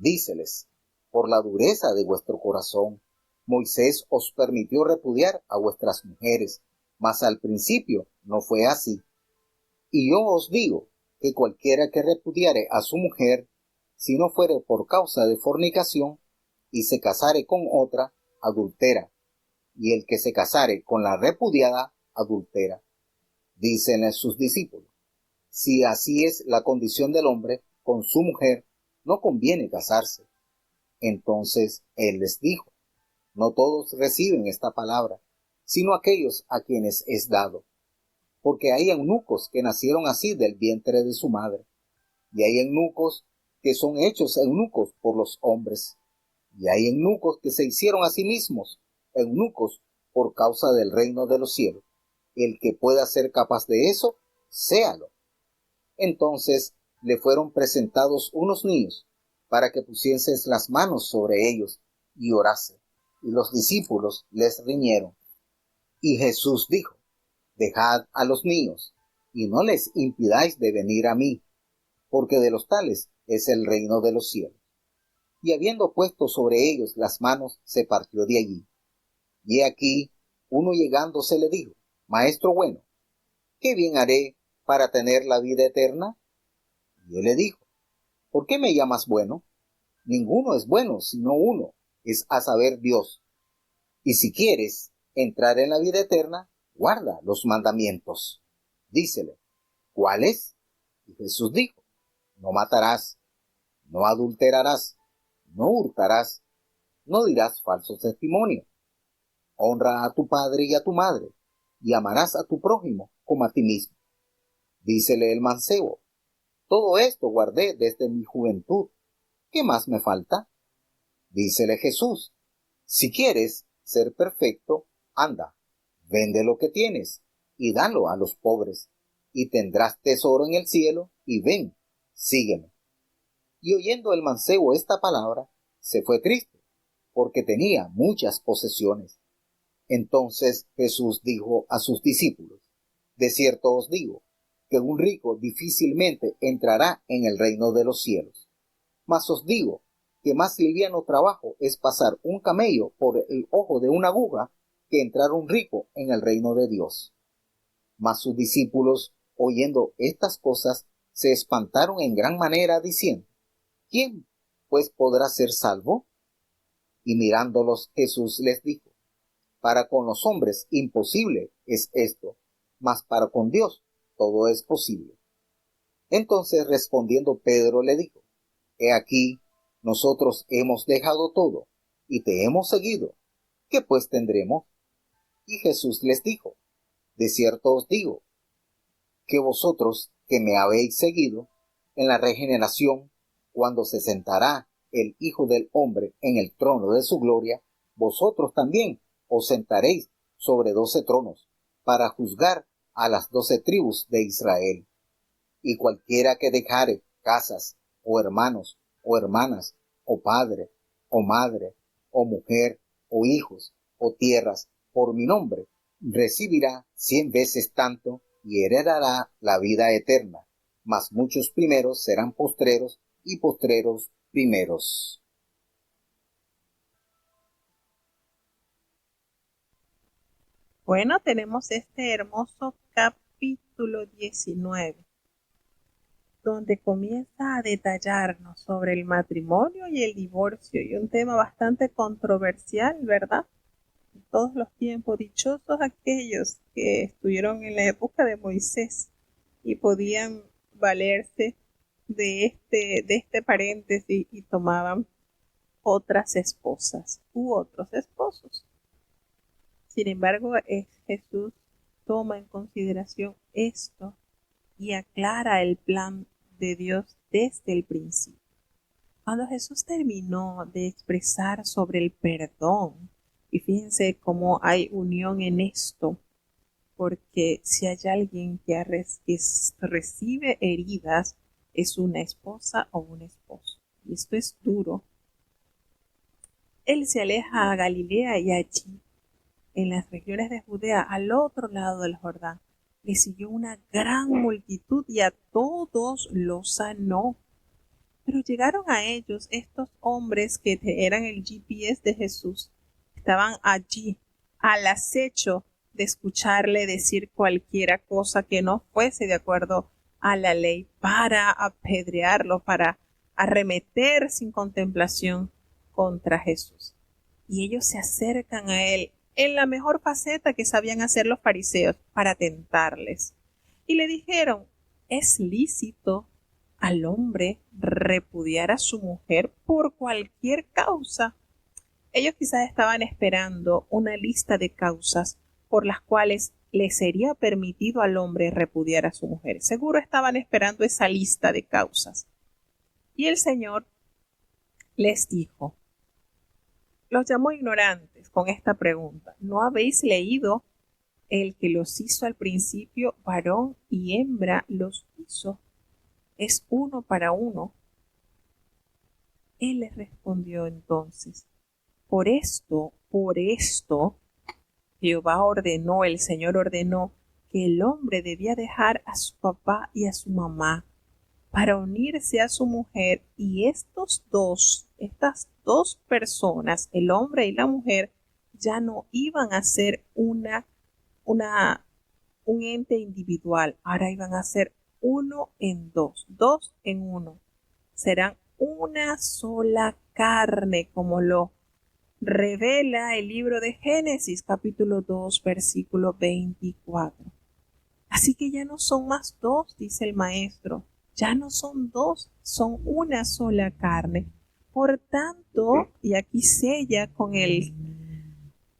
Díceles: por la dureza de vuestro corazón, Moisés os permitió repudiar a vuestras mujeres, mas al principio no fue así. Y yo os digo que cualquiera que repudiare a su mujer, si no fuere por causa de fornicación, y se casare con otra, adultera, y el que se casare con la repudiada, adultera. Dícenle sus discípulos: si así es la condición del hombre con su mujer, no conviene casarse. Entonces él les dijo: no todos reciben esta palabra, sino aquellos a quienes es dado. Porque hay eunucos que nacieron así del vientre de su madre, y hay eunucos que son hechos eunucos por los hombres, y hay eunucos que se hicieron a sí mismos eunucos por causa del reino de los cielos. El que pueda ser capaz de eso, séalo. Entonces le fueron presentados unos niños, para que pusiesen las manos sobre ellos y orase. Y los discípulos les riñeron. Y Jesús dijo: dejad a los niños, y no les impidáis de venir a mí, porque de los tales es el reino de los cielos. Y habiendo puesto sobre ellos las manos, se partió de allí. Y aquí, uno llegándose le dijo: Maestro bueno, ¿qué bien haré para tener la vida eterna? Y él le dijo: ¿por qué me llamas bueno? Ninguno es bueno, sino uno, es a saber, Dios. Y si quieres entrar en la vida eterna, guarda los mandamientos. Dícele: ¿cuáles? Y Jesús dijo: no matarás, no adulterarás, no hurtarás, no dirás falso testimonio, honra a tu padre y a tu madre, y amarás a tu prójimo como a ti mismo. Dícele el mancebo: todo esto guardé desde mi juventud. ¿qué más me falta? Dícele Jesús, si quieres ser perfecto, anda, vende lo que tienes y dalo a los pobres, y tendrás tesoro en el cielo, y ven, sígueme. Y oyendo el mancebo esta palabra, se fue triste, porque tenía muchas posesiones. Entonces Jesús dijo a sus discípulos, de cierto os digo, que un rico difícilmente entrará en el reino de los cielos. Mas os digo que más liviano trabajo es pasar un camello por el ojo de una aguja que entrar un rico en el reino de Dios. Mas sus discípulos, oyendo estas cosas, se espantaron en gran manera, diciendo, ¿quién, pues, podrá ser salvo? Y mirándolos, Jesús les dijo, para con los hombres imposible es esto, mas para con Dios todo es posible. Entonces respondiendo Pedro le dijo, he aquí, nosotros hemos dejado todo, y te hemos seguido. ¿Qué pues tendremos? Y Jesús les dijo, de cierto os digo, que vosotros que me habéis seguido, en la regeneración, cuando se sentará el Hijo del Hombre en el trono de su gloria, vosotros también os sentaréis sobre 12 tronos, para juzgar a las 12 tribus de Israel. Y cualquiera que dejare casas, o hermanos, o hermanas, o padre, o madre, o mujer, o hijos, o tierras, por mi nombre, recibirá 100 veces tanto y heredará la vida eterna. Mas muchos primeros serán postreros y postreros primeros. Bueno, tenemos este hermoso capítulo 19, donde comienza a detallarnos sobre el matrimonio y el divorcio, y un tema bastante controversial, ¿verdad? En todos los tiempos, dichosos aquellos que estuvieron en la época de Moisés y podían valerse de este paréntesis y tomaban otras esposas u otros esposos. Sin embargo, Jesús toma en consideración esto y aclara el plan de Dios desde el principio. Cuando Jesús terminó de expresar sobre el perdón, y fíjense cómo hay unión en esto, porque si hay alguien que recibe heridas, es una esposa o un esposo. Y esto es duro. Él se aleja a Galilea y allí, en las regiones de Judea, al otro lado del Jordán, le siguió una gran multitud y a todos los sanó. Pero llegaron a ellos estos hombres que eran el GPS de Jesús. Estaban allí al acecho de escucharle decir cualquiera cosa que no fuese de acuerdo a la ley, para apedrearlo, para arremeter sin contemplación contra Jesús. Y ellos se acercan a él en la mejor faceta que sabían hacer los fariseos, para tentarles. Y le dijeron, ¿es lícito al hombre repudiar a su mujer por cualquier causa? Ellos quizás estaban esperando una lista de causas por las cuales le sería permitido al hombre repudiar a su mujer. Seguro estaban esperando esa lista de causas. Y el Señor les dijo, los llamó ignorantes con esta pregunta. ¿No habéis leído? El que los hizo al principio, varón y hembra los hizo. Es uno para uno. Él les respondió entonces, por esto, Jehová ordenó, el Señor ordenó, que el hombre debía dejar a su papá y a su mamá para unirse a su mujer, y estas dos personas, el hombre y la mujer, ya no iban a ser un ente individual, ahora iban a ser uno en dos, dos en uno. Serán una sola carne, como lo revela el libro de Génesis, capítulo 2, versículo 24. Así que ya no son más dos, dice el maestro, ya no son dos, son una sola carne. Por tanto, y aquí sella con el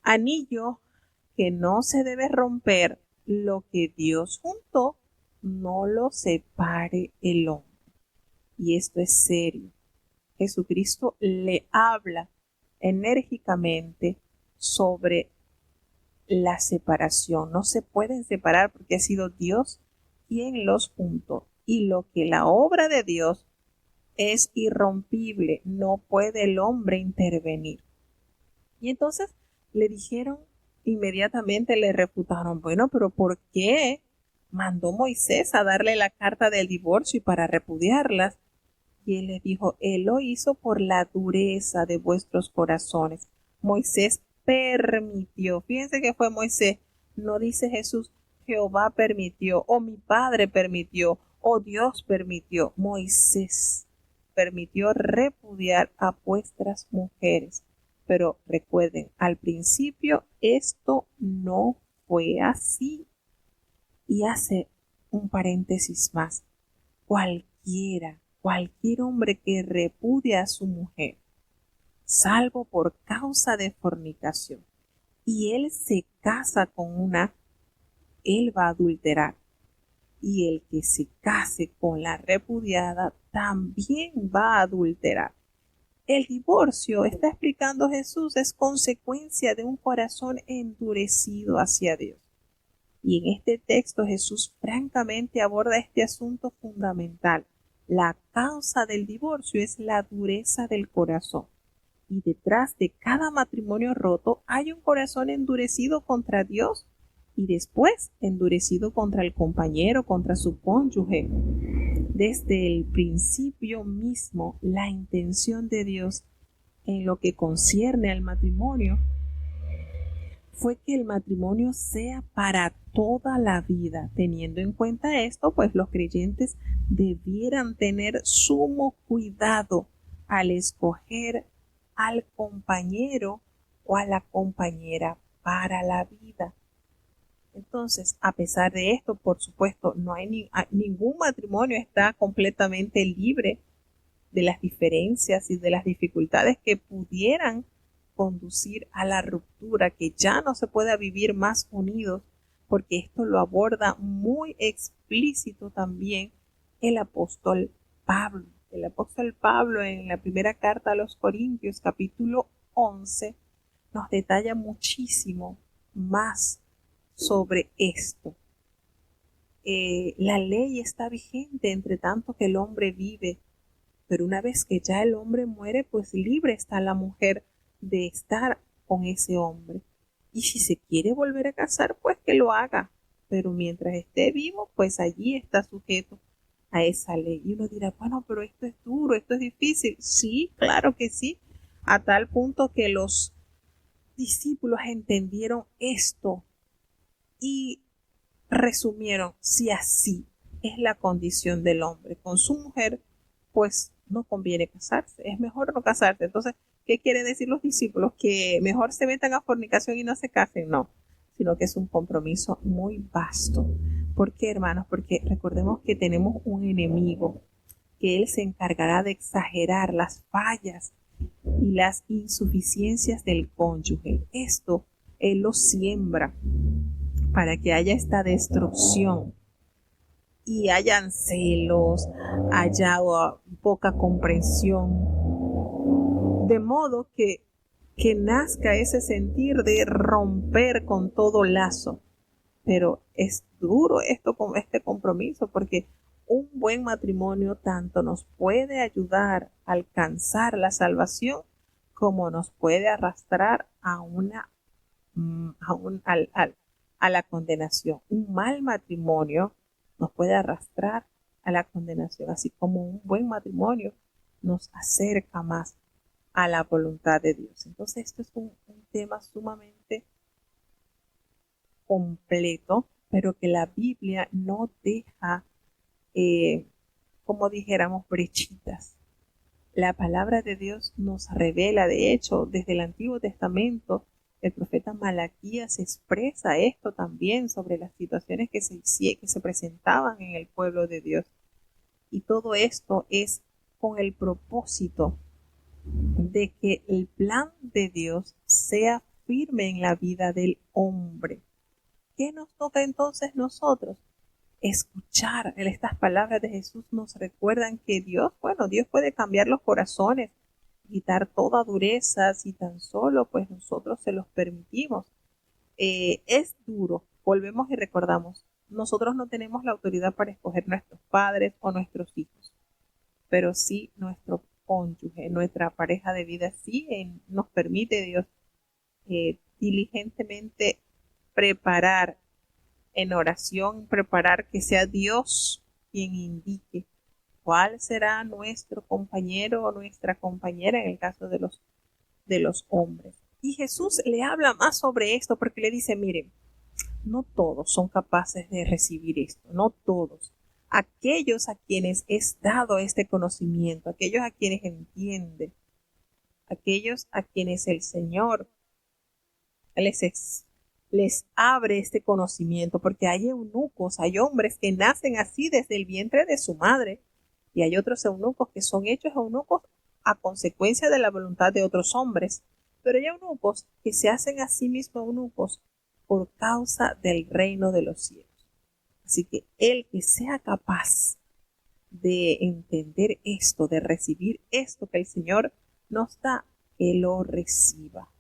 anillo que no se debe romper, lo que Dios juntó, no lo separe el hombre. Y esto es serio. Jesucristo le habla enérgicamente sobre la separación. No se pueden separar porque ha sido Dios quien los juntó. Y lo que la obra de Dios es irrompible, no puede el hombre intervenir. Y entonces le dijeron, inmediatamente le refutaron, bueno, pero ¿por qué mandó Moisés a darle la carta del divorcio y para repudiarlas? Y él les dijo, él lo hizo por la dureza de vuestros corazones. Moisés permitió, fíjense que fue Moisés, no dice Jesús, Jehová permitió, o mi padre permitió, o Dios permitió. Moisés permitió repudiar a vuestras mujeres. Pero recuerden, al principio esto no fue así. Y hace un paréntesis más. Cualquier hombre que repudia a su mujer, salvo por causa de fornicación, y él se casa con una, él va a adulterar. Y el que se case con la repudiada también va a adulterar. El divorcio, está explicando Jesús, es consecuencia de un corazón endurecido hacia Dios. Y en este texto Jesús francamente aborda este asunto fundamental. La causa del divorcio es la dureza del corazón. Y detrás de cada matrimonio roto hay un corazón endurecido contra Dios y después endurecido contra el compañero, contra su cónyuge. Desde el principio mismo, la intención de Dios en lo que concierne al matrimonio fue que el matrimonio sea para toda la vida. Teniendo en cuenta esto, pues los creyentes debieran tener sumo cuidado al escoger al compañero o a la compañera para la vida. Entonces, a pesar de esto, por supuesto, no hay ningún matrimonio está completamente libre de las diferencias y de las dificultades que pudieran conducir a la ruptura, que ya no se pueda vivir más unidos, porque esto lo aborda muy explícito también el apóstol Pablo. El apóstol Pablo en la primera carta a los Corintios, capítulo 11, nos detalla muchísimo más sobre esto. La ley está vigente entre tanto que el hombre vive, pero una vez que ya el hombre muere, pues libre está la mujer de estar con ese hombre. Y si se quiere volver a casar, pues que lo haga. Pero mientras esté vivo, pues allí está sujeto a esa ley. Y uno dirá, bueno, pero esto es duro, esto es difícil. Sí, claro que sí. A tal punto que los discípulos entendieron esto y resumieron, si así es la condición del hombre con su mujer, pues no conviene casarse, es mejor no casarse. Entonces, ¿qué quieren decir los discípulos? ¿Que mejor se metan a fornicación y no se casen? No, sino que es un compromiso muy vasto. ¿Por qué, hermanos? Porque recordemos que tenemos un enemigo, que él se encargará de exagerar las fallas y las insuficiencias del cónyuge. Esto él lo siembra para que haya esta destrucción y hayan celos, haya poca comprensión, de modo que nazca ese sentir de romper con todo lazo. Pero es duro esto con este compromiso, porque un buen matrimonio tanto nos puede ayudar a alcanzar la salvación como nos puede arrastrar a la condenación. Un mal matrimonio nos puede arrastrar a la condenación, así como un buen matrimonio nos acerca más a la voluntad de Dios. Entonces, esto es un tema sumamente completo, pero que la Biblia no deja, como dijéramos, brechitas. La palabra de Dios nos revela, de hecho, desde el Antiguo Testamento, el profeta Malaquías expresa esto también sobre las situaciones que se presentaban en el pueblo de Dios. Y todo esto es con el propósito de que el plan de Dios sea firme en la vida del hombre. ¿Qué nos toca entonces nosotros? escuchar estas palabras de Jesús nos recuerdan que Dios puede cambiar los corazones, quitar toda dureza si tan solo pues nosotros se los permitimos. Es duro, volvemos y recordamos, nosotros no tenemos la autoridad para escoger nuestros padres o nuestros hijos, pero sí nuestro cónyuge, nuestra pareja de vida, sí nos permite Dios diligentemente preparar en oración, preparar que sea Dios quien indique cuál será nuestro compañero o nuestra compañera en el caso de los hombres. Y Jesús le habla más sobre esto porque le dice, miren, no todos son capaces de recibir esto, no todos. Aquellos a quienes es dado este conocimiento, aquellos a quienes entienden, aquellos a quienes el Señor les abre este conocimiento, porque hay eunucos, hay hombres que nacen así desde el vientre de su madre, y hay otros eunucos que son hechos eunucos a consecuencia de la voluntad de otros hombres, pero hay eunucos que se hacen a sí mismos eunucos por causa del reino de los cielos. Así que el que sea capaz de entender esto, de recibir esto que el Señor nos da, que lo reciba.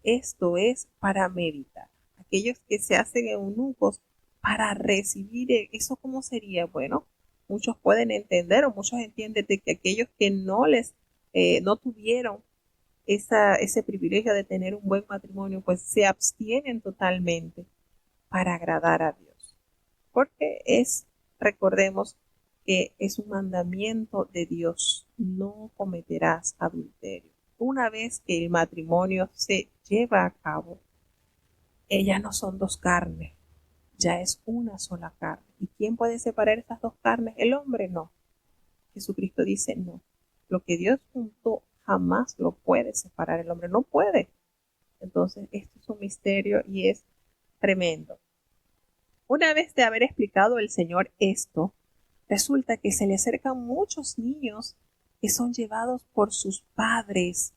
Esto es para meditar. Aquellos que se hacen eunucos para recibir eso, ¿cómo sería? Bueno, muchos pueden entender o muchos entienden de que aquellos que no tuvieron ese privilegio de tener un buen matrimonio, pues se abstienen totalmente para agradar a Dios. Porque recordemos que es un mandamiento de Dios, no cometerás adulterio. Una vez que el matrimonio se lleva a cabo, ya no son dos carnes, ya es una sola carne. ¿Y quién puede separar estas dos carnes? El hombre no. Jesucristo dice no. Lo que Dios juntó jamás lo puede separar el hombre, no puede. Entonces esto es un misterio y es tremendo. Una vez de haber explicado el Señor esto, resulta que se le acercan muchos niños que son llevados por sus padres.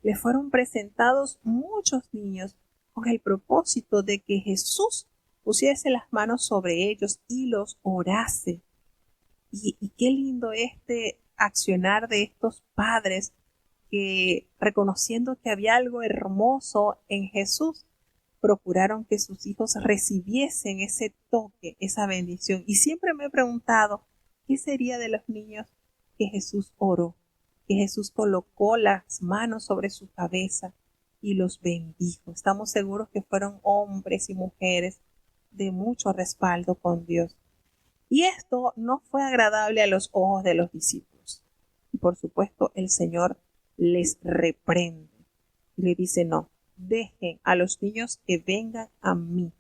Le fueron presentados muchos niños con el propósito de que Jesús pusiese las manos sobre ellos y los orase. Y qué lindo este accionar de estos padres que, reconociendo que había algo hermoso en Jesús, procuraron que sus hijos recibiesen ese toque, esa bendición. Y siempre me he preguntado, ¿qué sería de los niños que Jesús oró? Que Jesús colocó las manos sobre su cabeza y los bendijo. Estamos seguros que fueron hombres y mujeres de mucho respaldo con Dios. Y esto no fue agradable a los ojos de los discípulos. Y por supuesto el Señor les reprende y le dice, no, dejen a los niños que vengan a mí,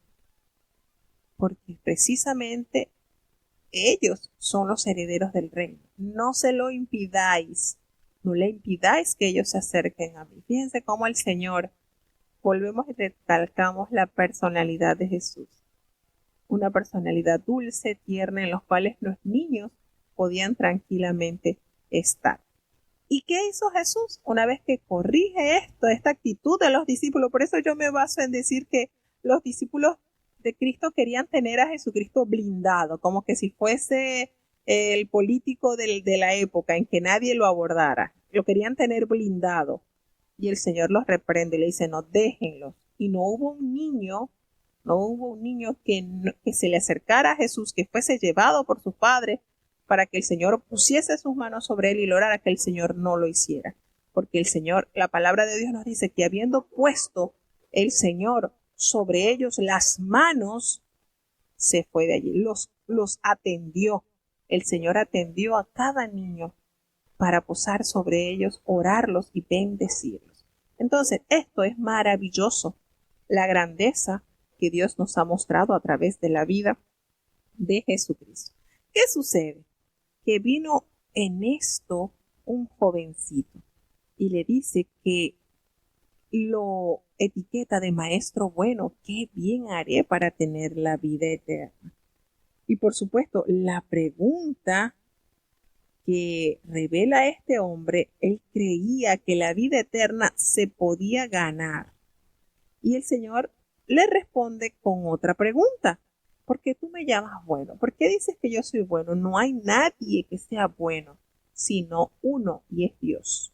porque precisamente ellos son los herederos del reino. No se lo impidáis, no le impidáis que ellos se acerquen a mí. Fíjense cómo el Señor, volvemos y recalcamos la personalidad de Jesús. Una personalidad dulce, tierna, en los cuales los niños podían tranquilamente estar. ¿Y qué hizo Jesús? Una vez que corrige esta actitud de los discípulos, por eso yo me baso en decir que los discípulos de Cristo querían tener a Jesucristo blindado, como que si fuese el político de la época en que nadie lo abordara. Lo querían tener blindado. Y el Señor los reprende y le dice, no, déjenlos. Y no hubo un niño que se le acercara a Jesús, que fuese llevado por sus padres, para que el Señor pusiese sus manos sobre él y lo orara, que el Señor no lo hiciera. Porque el Señor, la palabra de Dios nos dice que habiendo puesto el Señor sobre ellos las manos, se fue de allí, los atendió. El Señor atendió a cada niño para posar sobre ellos, orarlos y bendecirlos. Entonces, esto es maravilloso, la grandeza que Dios nos ha mostrado a través de la vida de Jesucristo. ¿Qué sucede? Que vino en esto un jovencito y le dice que lo etiqueta de maestro bueno. ¿Qué bien haré para tener la vida eterna? Y por supuesto, la pregunta que revela este hombre, él creía que la vida eterna se podía ganar. Y el Señor le responde con otra pregunta. ¿Por qué tú me llamas bueno? ¿Por qué dices que yo soy bueno? No hay nadie que sea bueno, sino uno, y es Dios.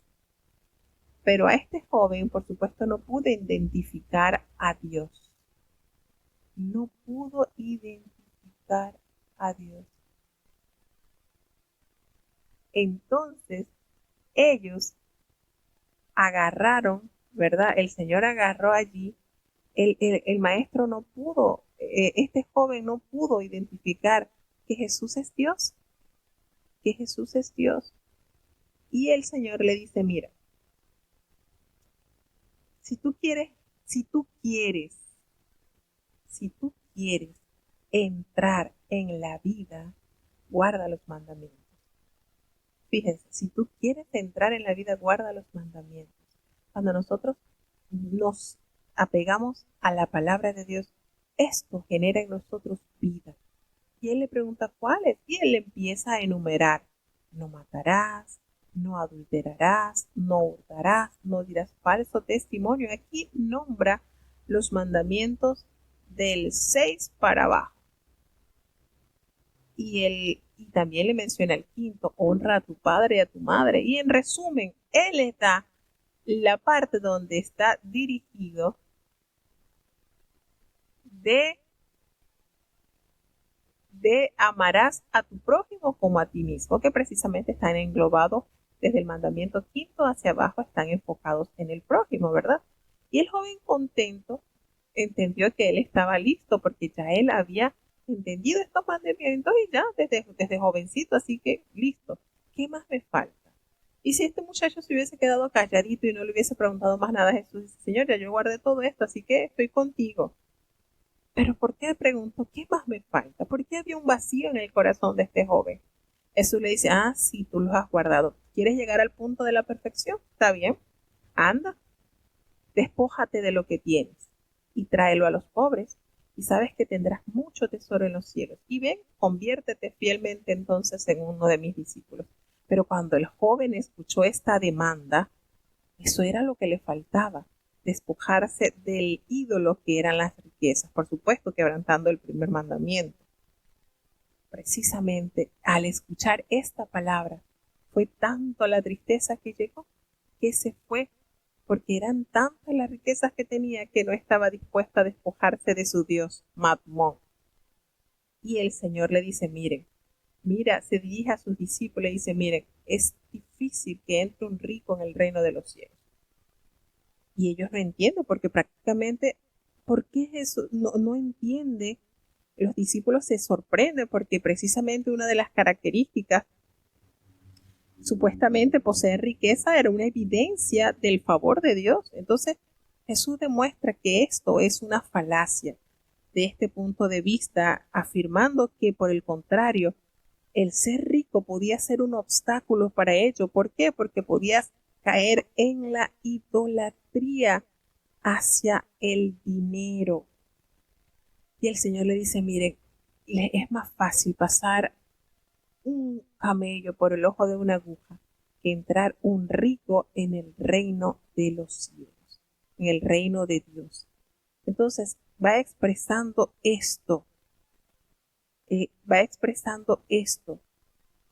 Pero a este joven, por supuesto, no pudo identificar a Dios. No pudo identificar a Dios. Entonces, ellos agarraron, ¿verdad? El Señor agarró allí, el maestro no pudo, este joven no pudo identificar que Jesús es Dios, que Jesús es Dios. Y el Señor le dice, mira, si tú quieres, si tú quieres, si tú quieres entrar en la vida, guarda los mandamientos. Fíjense, si tú quieres entrar en la vida, guarda los mandamientos. Cuando nosotros nos apegamos a la palabra de Dios, esto genera en nosotros vida. Y él le pregunta cuáles, y él empieza a enumerar. No matarás, no adulterarás, no hurtarás, no dirás falso testimonio. Aquí nombra los mandamientos del 6 para abajo. Y también le menciona el quinto, honra a tu padre y a tu madre. Y en resumen, él está la parte donde está dirigido de amarás a tu prójimo como a ti mismo, que precisamente están englobados desde el mandamiento quinto hacia abajo, están enfocados en el prójimo, ¿verdad? Y el joven contento entendió que él estaba listo porque ya él había entendido estos mandamientos y ya desde jovencito, así que listo. ¿Qué más me falta? Y si este muchacho se hubiese quedado calladito y no le hubiese preguntado más nada a Jesús, dice, Señor, ya yo guardé todo esto, así que estoy contigo. Pero ¿por qué pregunto qué más me falta? ¿Por qué había un vacío en el corazón de este joven? Jesús le dice, sí, tú los has guardado. ¿Quieres llegar al punto de la perfección? Está bien. Anda, despójate de lo que tienes y tráelo a los pobres y sabes que tendrás mucho tesoro en los cielos. Y ven, conviértete fielmente entonces en uno de mis discípulos. Pero cuando el joven escuchó esta demanda, eso era lo que le faltaba, despojarse del ídolo que eran las riquezas, por supuesto quebrantando el primer mandamiento. Precisamente al escuchar esta palabra, fue tanto la tristeza que llegó, que se fue, porque eran tantas las riquezas que tenía que no estaba dispuesta a despojarse de su Dios, Mamón. Y el Señor le dice, mira, se dirige a sus discípulos y dice, miren, es difícil que entre un rico en el reino de los cielos. Y ellos no entienden, porque prácticamente, ¿por qué eso? No entiende. Los discípulos se sorprenden porque precisamente una de las características supuestamente poseer riqueza era una evidencia del favor de Dios. Entonces Jesús demuestra que esto es una falacia de este punto de vista, afirmando que por el contrario, el ser rico podía ser un obstáculo para ello. ¿Por qué? Porque podías caer en la idolatría hacia el dinero. Y el Señor le dice, miren, es más fácil pasar un camello por el ojo de una aguja que entrar un rico en el reino de los cielos, en el reino de Dios. Entonces va expresando esto,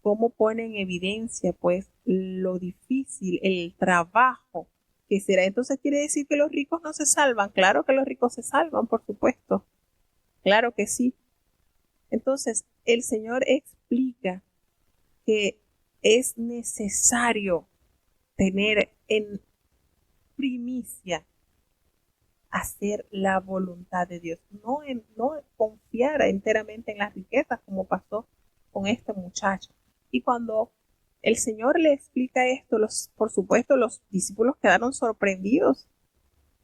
cómo pone en evidencia pues lo difícil, el trabajo que será. Entonces quiere decir que los ricos no se salvan. Claro que los ricos se salvan, por supuesto. Claro que sí. Entonces el Señor explica que es necesario tener en primicia hacer la voluntad de Dios, no confiar enteramente en las riquezas como pasó con este muchacho. Y cuando el Señor le explica esto, por supuesto los discípulos quedaron sorprendidos,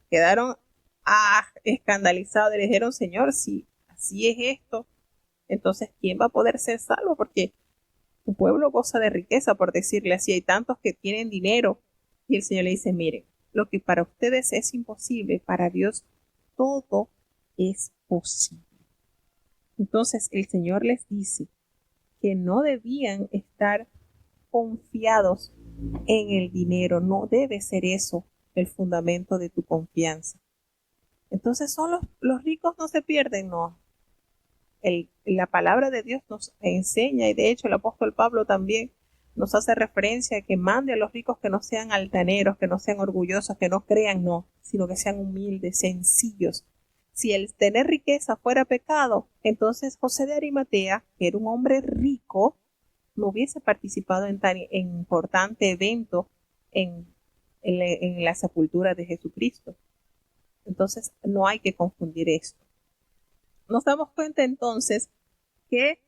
quedaron escandalizados, le dijeron, Señor, si así es esto, entonces ¿quién va a poder ser salvo? Porque tu pueblo goza de riqueza, por decirle así, hay tantos que tienen dinero. Y el Señor le dice, miren, lo que para ustedes es imposible, para Dios todo es posible. Entonces el Señor les dice que no debían estar confiados en el dinero, no debe ser eso el fundamento de tu confianza. Entonces, ¿son los ricos no se pierden? No. la palabra de Dios nos enseña, y de hecho el apóstol Pablo también nos hace referencia a que mande a los ricos que no sean altaneros, que no sean orgullosos, que no crean, no, sino que sean humildes, sencillos. Si el tener riqueza fuera pecado, entonces José de Arimatea, que era un hombre rico, no hubiese participado en tan importante evento en la sepultura de Jesucristo. Entonces no hay que confundir esto. Nos damos cuenta entonces que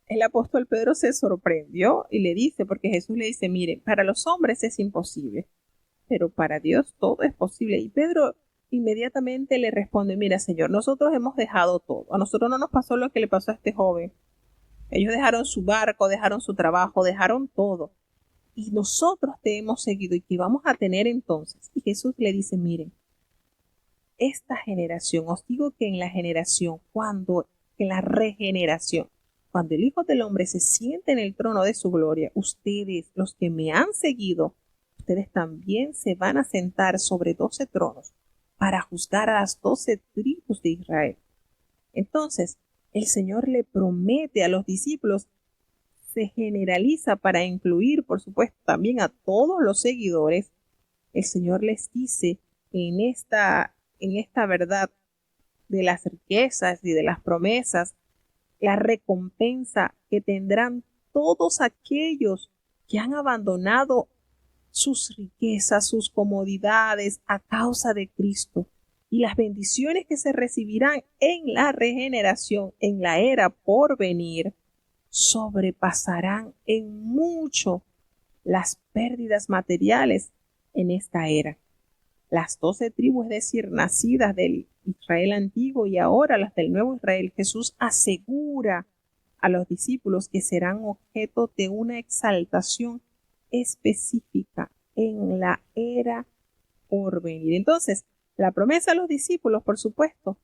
el apóstol Pedro se sorprendió y le dice, porque Jesús le dice, mire, para los hombres es imposible, pero para Dios todo es posible. Y Pedro inmediatamente le responde, mira, Señor, nosotros hemos dejado todo. A nosotros no nos pasó lo que le pasó a este joven. Ellos dejaron su barco, dejaron su trabajo, dejaron todo. Y nosotros te hemos seguido. ¿Y qué vamos a tener entonces? Y Jesús le dice, miren, esta generación, os digo que en la generación, en la regeneración, cuando el Hijo del Hombre se siente en el trono de su gloria, ustedes, los que me han seguido, ustedes también se van a sentar sobre 12 tronos para juzgar a las 12 tribus de Israel. Entonces, el Señor le promete a los discípulos, se generaliza para incluir, por supuesto, también a todos los seguidores. El Señor les dice en esta verdad de las riquezas y de las promesas, la recompensa que tendrán todos aquellos que han abandonado sus riquezas, sus comodidades a causa de Cristo, y las bendiciones que se recibirán en la regeneración, en la era por venir, sobrepasarán en mucho las pérdidas materiales en esta era. Las 12 tribus, es decir, nacidas del Israel antiguo y ahora las del nuevo Israel, Jesús asegura a los discípulos que serán objeto de una exaltación específica en la era por venir. Entonces, la promesa a los discípulos, por supuesto,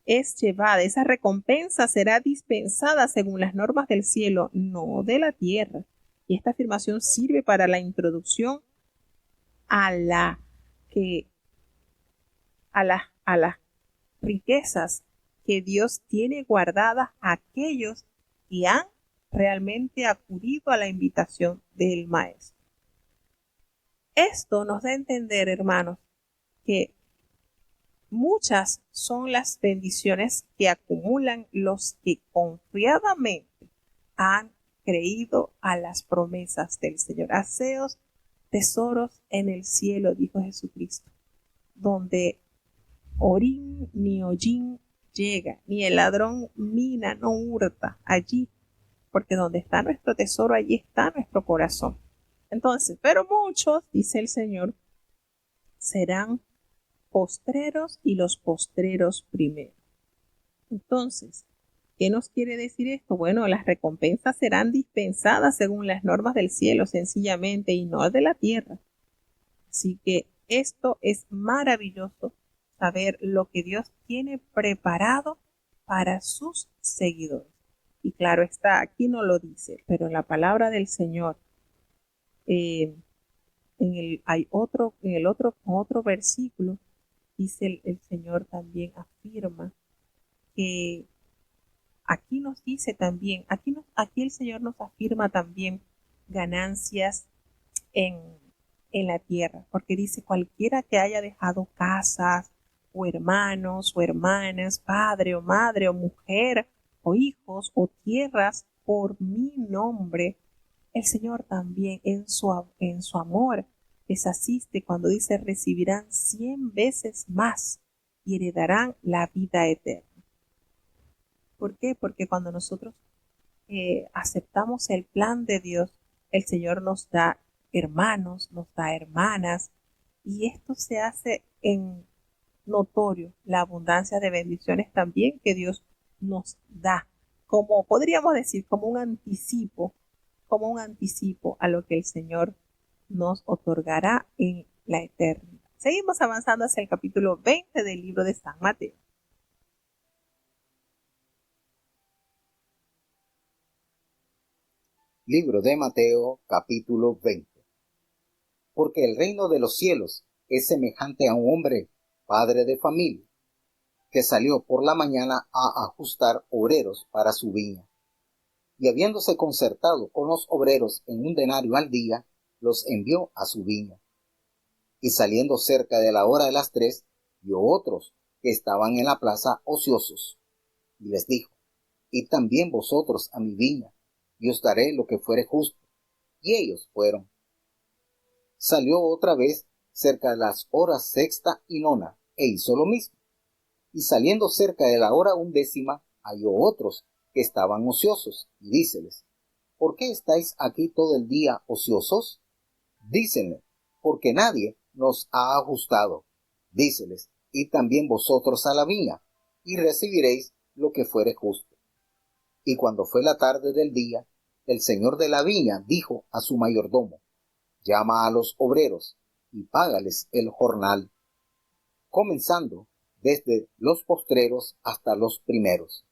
es llevada, esa recompensa será dispensada según las normas del cielo, no de la tierra. Y esta afirmación sirve para la introducción a las riquezas que Dios tiene guardadas a aquellos que han realmente acudido a la invitación del Maestro. Esto nos da a entender, hermanos, que muchas son las bendiciones que acumulan los que confiadamente han creído a las promesas del Señor. Haceos tesoros en el cielo, dijo Jesucristo, donde orín ni hollín llega, ni el ladrón mina, no hurta allí, porque donde está nuestro tesoro, allí está nuestro corazón. Entonces, pero muchos, dice el Señor, serán postreros y los postreros primero. Entonces, ¿qué nos quiere decir esto? Bueno, las recompensas serán dispensadas según las normas del cielo, sencillamente, y no de la tierra. Así que esto es maravilloso, saber lo que Dios tiene preparado para sus seguidores. Y claro está, aquí no lo dice, pero en la palabra del Señor, hay otro versículo, dice el Señor también afirma que aquí nos dice también, aquí el Señor nos afirma también ganancias en la tierra, porque dice cualquiera que haya dejado casas o hermanos o hermanas, padre o madre o mujer o hijos o tierras por mi nombre, el Señor también en su amor les asiste cuando dice recibirán 100 veces más y heredarán la vida eterna. ¿Por qué? Porque cuando nosotros aceptamos el plan de Dios, el Señor nos da hermanos, nos da hermanas, y esto se hace en notorio la abundancia de bendiciones también que Dios nos da, como podríamos decir, como un anticipo a lo que el Señor nos otorgará en la eternidad. Seguimos avanzando hacia el capítulo 20 del libro de San Mateo. Libro de Mateo, capítulo 20. Porque el reino de los cielos es semejante a un hombre, padre de familia, que salió por la mañana a ajustar obreros para su viña. Y habiéndose concertado con los obreros en un denario al día, los envió a su viña. Y saliendo cerca de la hora de las 3, vio otros que estaban en la plaza ociosos, y les dijo: Id también vosotros a mi viña, y os daré lo que fuere justo. Y ellos fueron. Salió otra vez cerca de las horas sexta y nona, e hizo lo mismo. Y saliendo cerca de la hora 11, halló otros que estaban ociosos, y díceles: ¿Por qué estáis aquí todo el día ociosos? Dícenle: porque nadie nos ha ajustado. Díceles: id también vosotros a la viña, y recibiréis lo que fuere justo. Y cuando fue la tarde del día, el señor de la viña dijo a su mayordomo: llama a los obreros, y págales el jornal, comenzando desde los postreros hasta los primeros.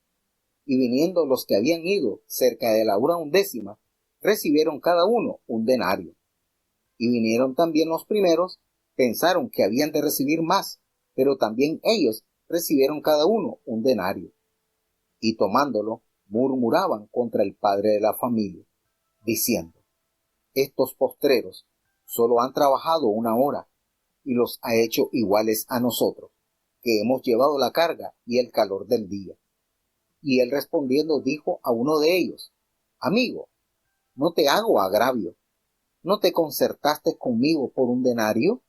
Y viniendo los que habían ido cerca de la hora 11, recibieron cada uno un denario. Y vinieron también los primeros, pensaron que habían de recibir más, pero también ellos recibieron cada uno un denario. Y tomándolo, murmuraban contra el padre de la familia, diciendo: estos postreros solo han trabajado una hora, y los ha hecho iguales a nosotros, que hemos llevado la carga y el calor del día. Y él respondiendo dijo a uno de ellos: amigo, no te hago agravio. ¿No te concertaste conmigo por un denario?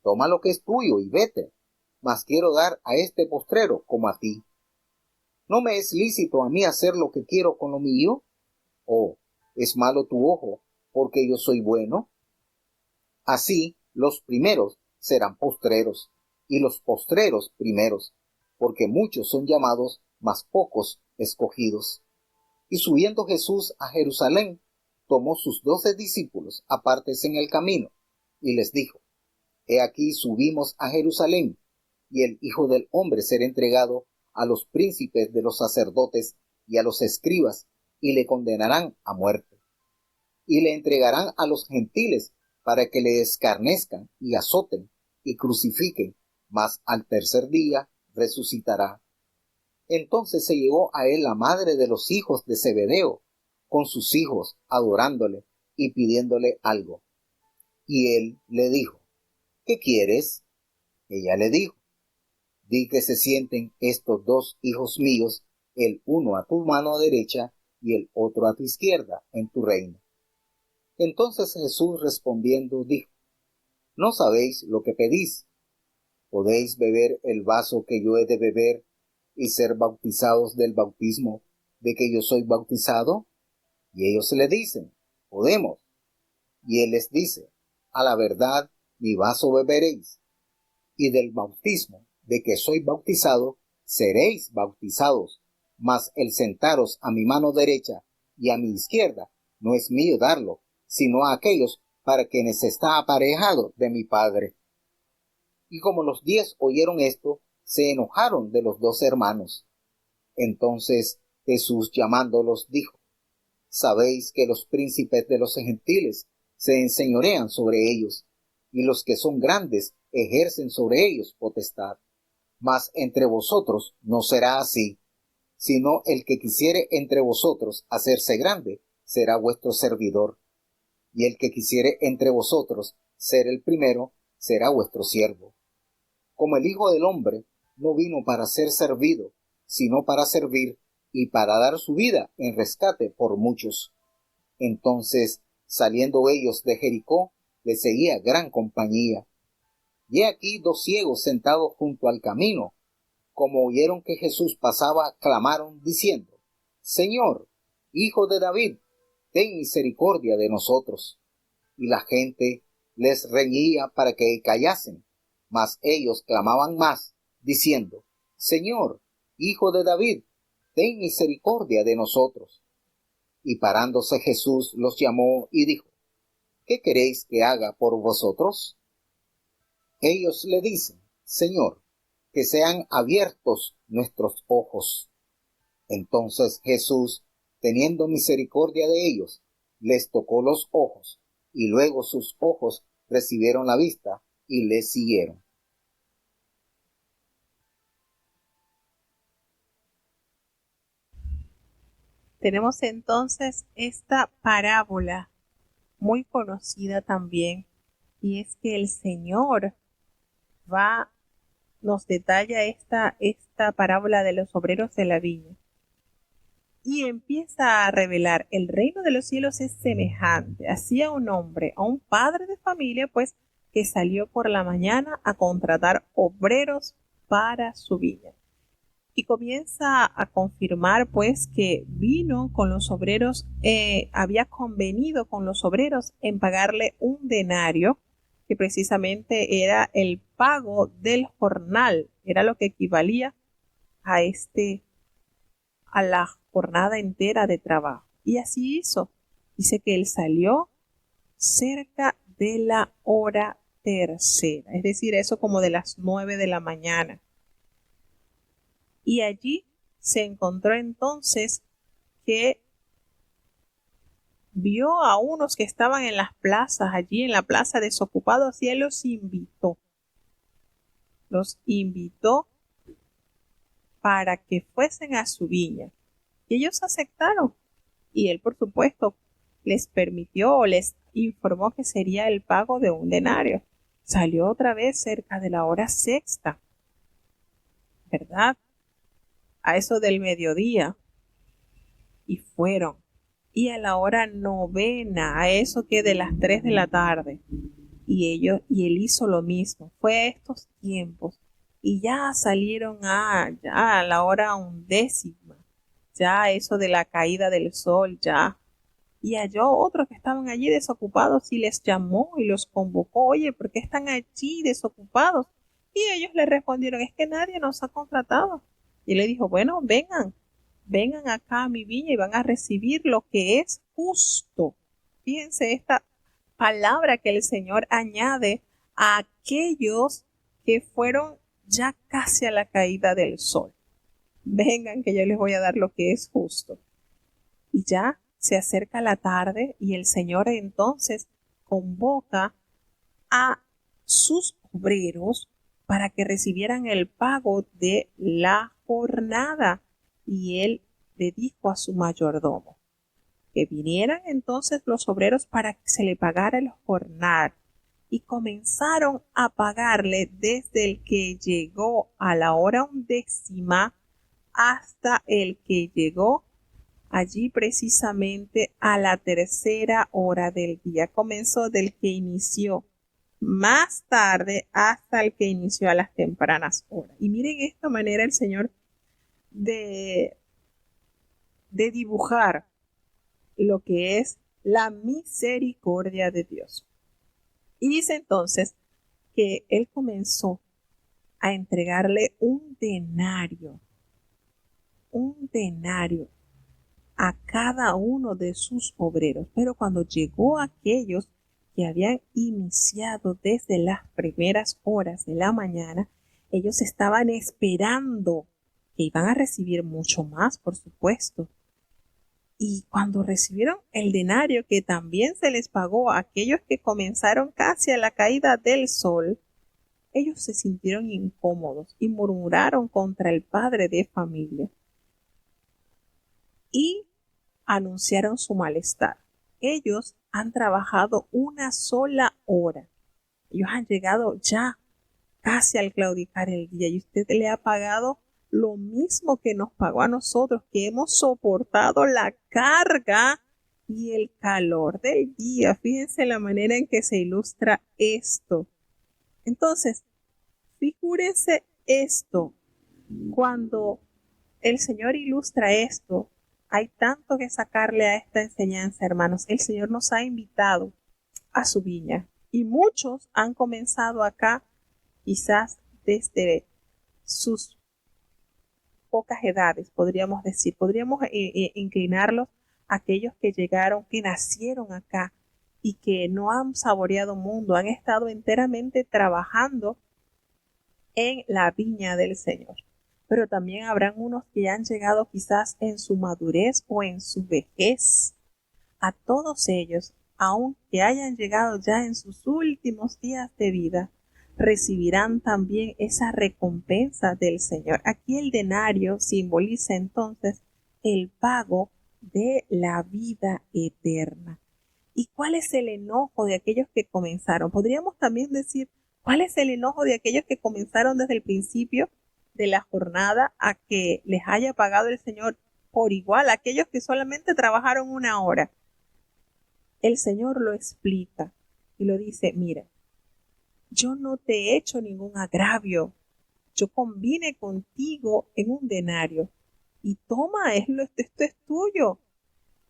Toma lo que es tuyo y vete, mas quiero dar a este postrero como a ti. ¿No me es lícito a mí hacer lo que quiero con lo mío? ¿O es malo tu ojo porque yo soy bueno? Así los primeros serán postreros, y los postreros primeros, porque muchos son llamados, mas pocos escogidos. Y subiendo Jesús a Jerusalén, tomó sus 12 discípulos apartes en el camino, y les dijo: He aquí subimos a Jerusalén, y el Hijo del Hombre será entregado a los príncipes de los sacerdotes y a los escribas, y le condenarán a muerte. Y le entregarán a los gentiles para que le escarnezcan y azoten y crucifiquen, mas al tercer día resucitará. Entonces se llegó a él la madre de los hijos de Zebedeo, con sus hijos, adorándole y pidiéndole algo. Y él le dijo: ¿qué quieres? Ella le dijo: di que se sienten estos 2 hijos míos, el uno a tu mano derecha y el otro a tu izquierda, en tu reino. Entonces Jesús respondiendo dijo: no sabéis lo que pedís. ¿Podéis beber el vaso que yo he de beber y ser bautizados del bautismo de que yo soy bautizado? Y ellos le dicen: podemos. Y él les dice: a la verdad, mi vaso beberéis, y del bautismo de que soy bautizado seréis bautizados, mas el sentaros a mi mano derecha y a mi izquierda no es mío darlo, sino a aquellos para quienes está aparejado de mi Padre. Y como los 10 oyeron esto, se enojaron de los 2 hermanos. Entonces Jesús llamándolos dijo: sabéis que los príncipes de los gentiles se enseñorean sobre ellos, y los que son grandes ejercen sobre ellos potestad. Mas entre vosotros no será así, sino el que quisiere entre vosotros hacerse grande será vuestro servidor, y el que quisiere entre vosotros ser el primero será vuestro siervo. Como el Hijo del Hombre no vino para ser servido, sino para servir y para dar su vida en rescate por muchos. Entonces, saliendo ellos de Jericó, le seguía gran compañía. Y he aquí 2 ciegos sentados junto al camino. Como oyeron que Jesús pasaba, clamaron diciendo: Señor, Hijo de David, ten misericordia de nosotros. Y la gente les reñía para que callasen, mas ellos clamaban más, diciendo: Señor, Hijo de David, ten misericordia de nosotros. Y parándose Jesús los llamó y dijo: ¿qué queréis que haga por vosotros? Ellos le dicen: Señor, que sean abiertos nuestros ojos. Entonces Jesús, teniendo misericordia de ellos, les tocó los ojos, y luego sus ojos recibieron la vista y le siguieron. tenemos entonces esta parábola muy conocida también, y es que el Señor nos detalla esta parábola de los obreros de la viña y empieza a revelar: el reino de los cielos es semejante así a un hombre, a un padre de familia, pues, que salió por la mañana a contratar obreros para su viña. Y comienza a confirmar, pues, que vino con los obreros, había convenido con los obreros en pagarle un denario, que precisamente era el pago del jornal, era lo que equivalía a la jornada entera de trabajo. Y así hizo. Dice que él salió cerca de la hora tercera, es decir, eso como de las 9 de la mañana. Y allí se encontró entonces que vio a unos que estaban en las plazas, allí en la plaza desocupados, y él los invitó. Los invitó para que fuesen a su viña. Y ellos aceptaron. Y él, por supuesto, les permitió o les informó que sería el pago de un denario. Salió otra vez cerca de la hora sexta, ¿verdad? A eso del mediodía. Y fueron. Y a la hora novena, a eso que de las 3 de la tarde. Y él hizo lo mismo. Fue a estos tiempos. Y ya salieron ya a la hora 11, ya eso de la caída del sol, ya. Y halló otros que estaban allí desocupados y les llamó y los convocó: oye, ¿por qué están allí desocupados? Y ellos le respondieron: es que nadie nos ha contratado. Y él le dijo: bueno, vengan acá a mi viña y van a recibir lo que es justo. Fíjense esta palabra que el Señor añade a aquellos que fueron ya casi a la caída del sol. Vengan, que yo les voy a dar lo que es justo. Y ya se acerca la tarde y el Señor entonces convoca a sus obreros para que recibieran el pago de la jornada. Y él le dijo a su mayordomo que vinieran entonces los obreros para que se le pagara el jornal. Y comenzaron a pagarle desde el que llegó a la hora 11 hasta el que llegó allí precisamente a la tercera hora del día. Comenzó del que inició más tarde hasta el que inició a las tempranas horas. Y miren esta manera el Señor de dibujar lo que es la misericordia de Dios. Y dice entonces que él comenzó a entregarle un denario a cada uno de sus obreros. Pero cuando llegó aquellos que habían iniciado desde las primeras horas de la mañana, ellos estaban esperando que iban a recibir mucho más, por supuesto. Y cuando recibieron el denario que también se les pagó a aquellos que comenzaron casi a la caída del sol, ellos se sintieron incómodos y murmuraron contra el padre de familia y anunciaron su malestar. Ellos han trabajado una sola hora. Ellos han llegado ya casi al claudicar el día y usted le ha pagado lo mismo que nos pagó a nosotros, que hemos soportado la carga y el calor del día. Fíjense la manera en que se ilustra esto. Entonces, figúrense esto. Cuando el Señor ilustra esto, hay tanto que sacarle a esta enseñanza, hermanos. El Señor nos ha invitado a su viña y muchos han comenzado acá, quizás desde sus pocas edades, podríamos decir. Podríamos inclinarlos a aquellos que llegaron, que nacieron acá y que no han saboreado mundo, han estado enteramente trabajando en la viña del Señor. Pero también habrán unos que han llegado quizás en su madurez o en su vejez. A todos ellos, aunque hayan llegado ya en sus últimos días de vida, recibirán también esa recompensa del Señor. Aquí el denario simboliza entonces el pago de la vida eterna. ¿Y cuál es el enojo de aquellos que comenzaron? Podríamos también decir, ¿cuál es el enojo de aquellos que comenzaron desde el principio de la jornada a que les haya pagado el Señor por igual? Aquellos que solamente trabajaron 1 hora. El Señor lo explica y lo dice, mira, yo no te he hecho ningún agravio. Yo convine contigo en un denario. Y toma, esto es tuyo.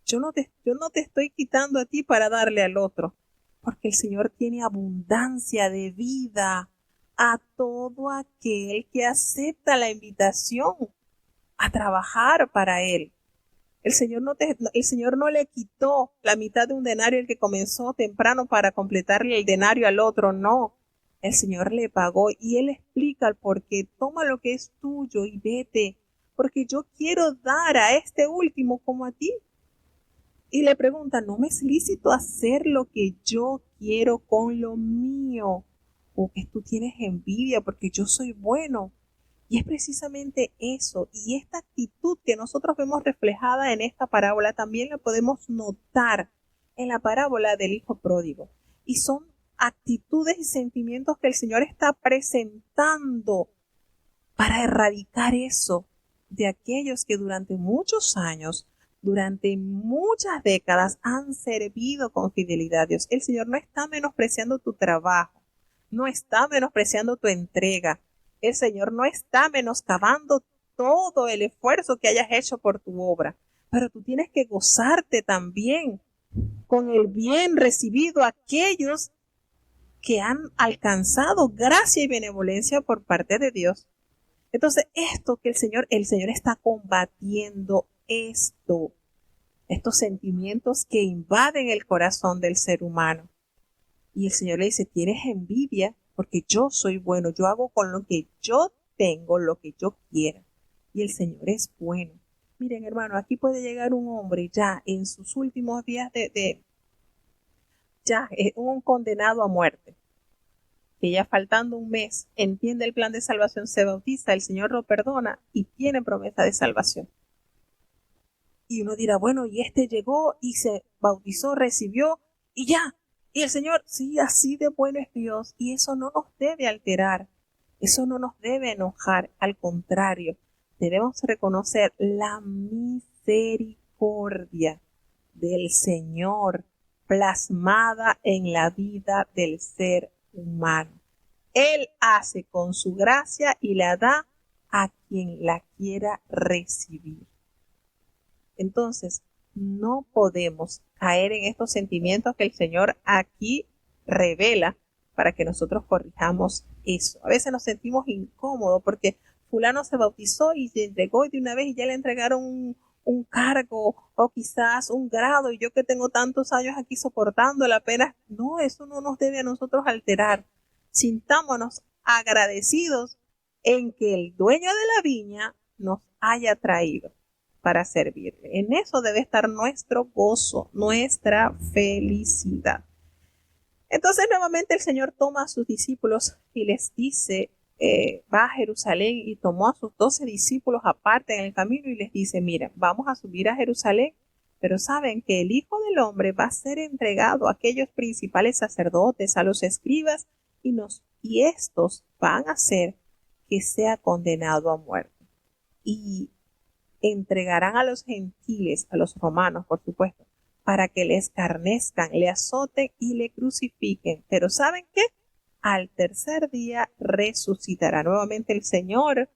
Yo no te estoy quitando a ti para darle al otro, porque el Señor tiene abundancia de vida a todo aquel que acepta la invitación a trabajar para Él. El Señor no le quitó la mitad de un denario al que comenzó temprano para completarle el denario al otro, no. El Señor le pagó y Él explica el por qué. Toma lo que es tuyo y vete, porque yo quiero dar a este último como a ti. Y le pregunta, ¿no me es lícito hacer lo que yo quiero con lo mío? ¿O que tú tienes envidia porque yo soy bueno? Y es precisamente eso. Y esta actitud que nosotros vemos reflejada en esta parábola también la podemos notar en la parábola del hijo pródigo. Y son actitudes y sentimientos que el Señor está presentando para erradicar eso de aquellos que durante muchos años, durante muchas décadas han servido con fidelidad a Dios. El Señor no está menospreciando tu trabajo, no está menospreciando tu entrega. El Señor no está menoscabando todo el esfuerzo que hayas hecho por tu obra, pero tú tienes que gozarte también con el bien recibido a aquellos que han alcanzado gracia y benevolencia por parte de Dios. Entonces, esto que el Señor está combatiendo estos sentimientos que invaden el corazón del ser humano. Y el Señor le dice, tienes envidia porque yo soy bueno, yo hago con lo que yo tengo, lo que yo quiera. Y el Señor es bueno. Miren, hermano, aquí puede llegar un hombre ya en sus últimos días ya es un condenado a muerte, que ya faltando un mes entiende el plan de salvación, se bautiza, el Señor lo perdona y tiene promesa de salvación. Y uno dirá, bueno, y este llegó y se bautizó, recibió y ya. Y el Señor, sí, así de bueno es Dios. Y eso no nos debe alterar, eso no nos debe enojar. Al contrario, debemos reconocer la misericordia del Señor plasmada en la vida del ser humano. Él hace con su gracia y la da a quien la quiera recibir. Entonces, no podemos caer en estos sentimientos que el Señor aquí revela para que nosotros corrijamos eso. A veces nos sentimos incómodos porque fulano se bautizó y se entregó de una vez y ya le entregaron un cargo o quizás un grado y yo que tengo tantos años aquí soportando la pena. No, eso no nos debe a nosotros alterar. Sintámonos agradecidos en que el dueño de la viña nos haya traído para servirle. En eso debe estar nuestro gozo, nuestra felicidad. Entonces nuevamente el Señor toma a sus discípulos y les dice, va a Jerusalén y tomó a sus 12 discípulos aparte en el camino y les dice, miren, vamos a subir a Jerusalén, pero saben que el Hijo del Hombre va a ser entregado a aquellos principales sacerdotes, a los escribas, y estos van a hacer que sea condenado a muerte. Y entregarán a los gentiles, a los romanos, por supuesto, para que le escarnezcan, le azoten y le crucifiquen. Pero ¿saben qué? Al tercer día resucitará. Nuevamente el Señor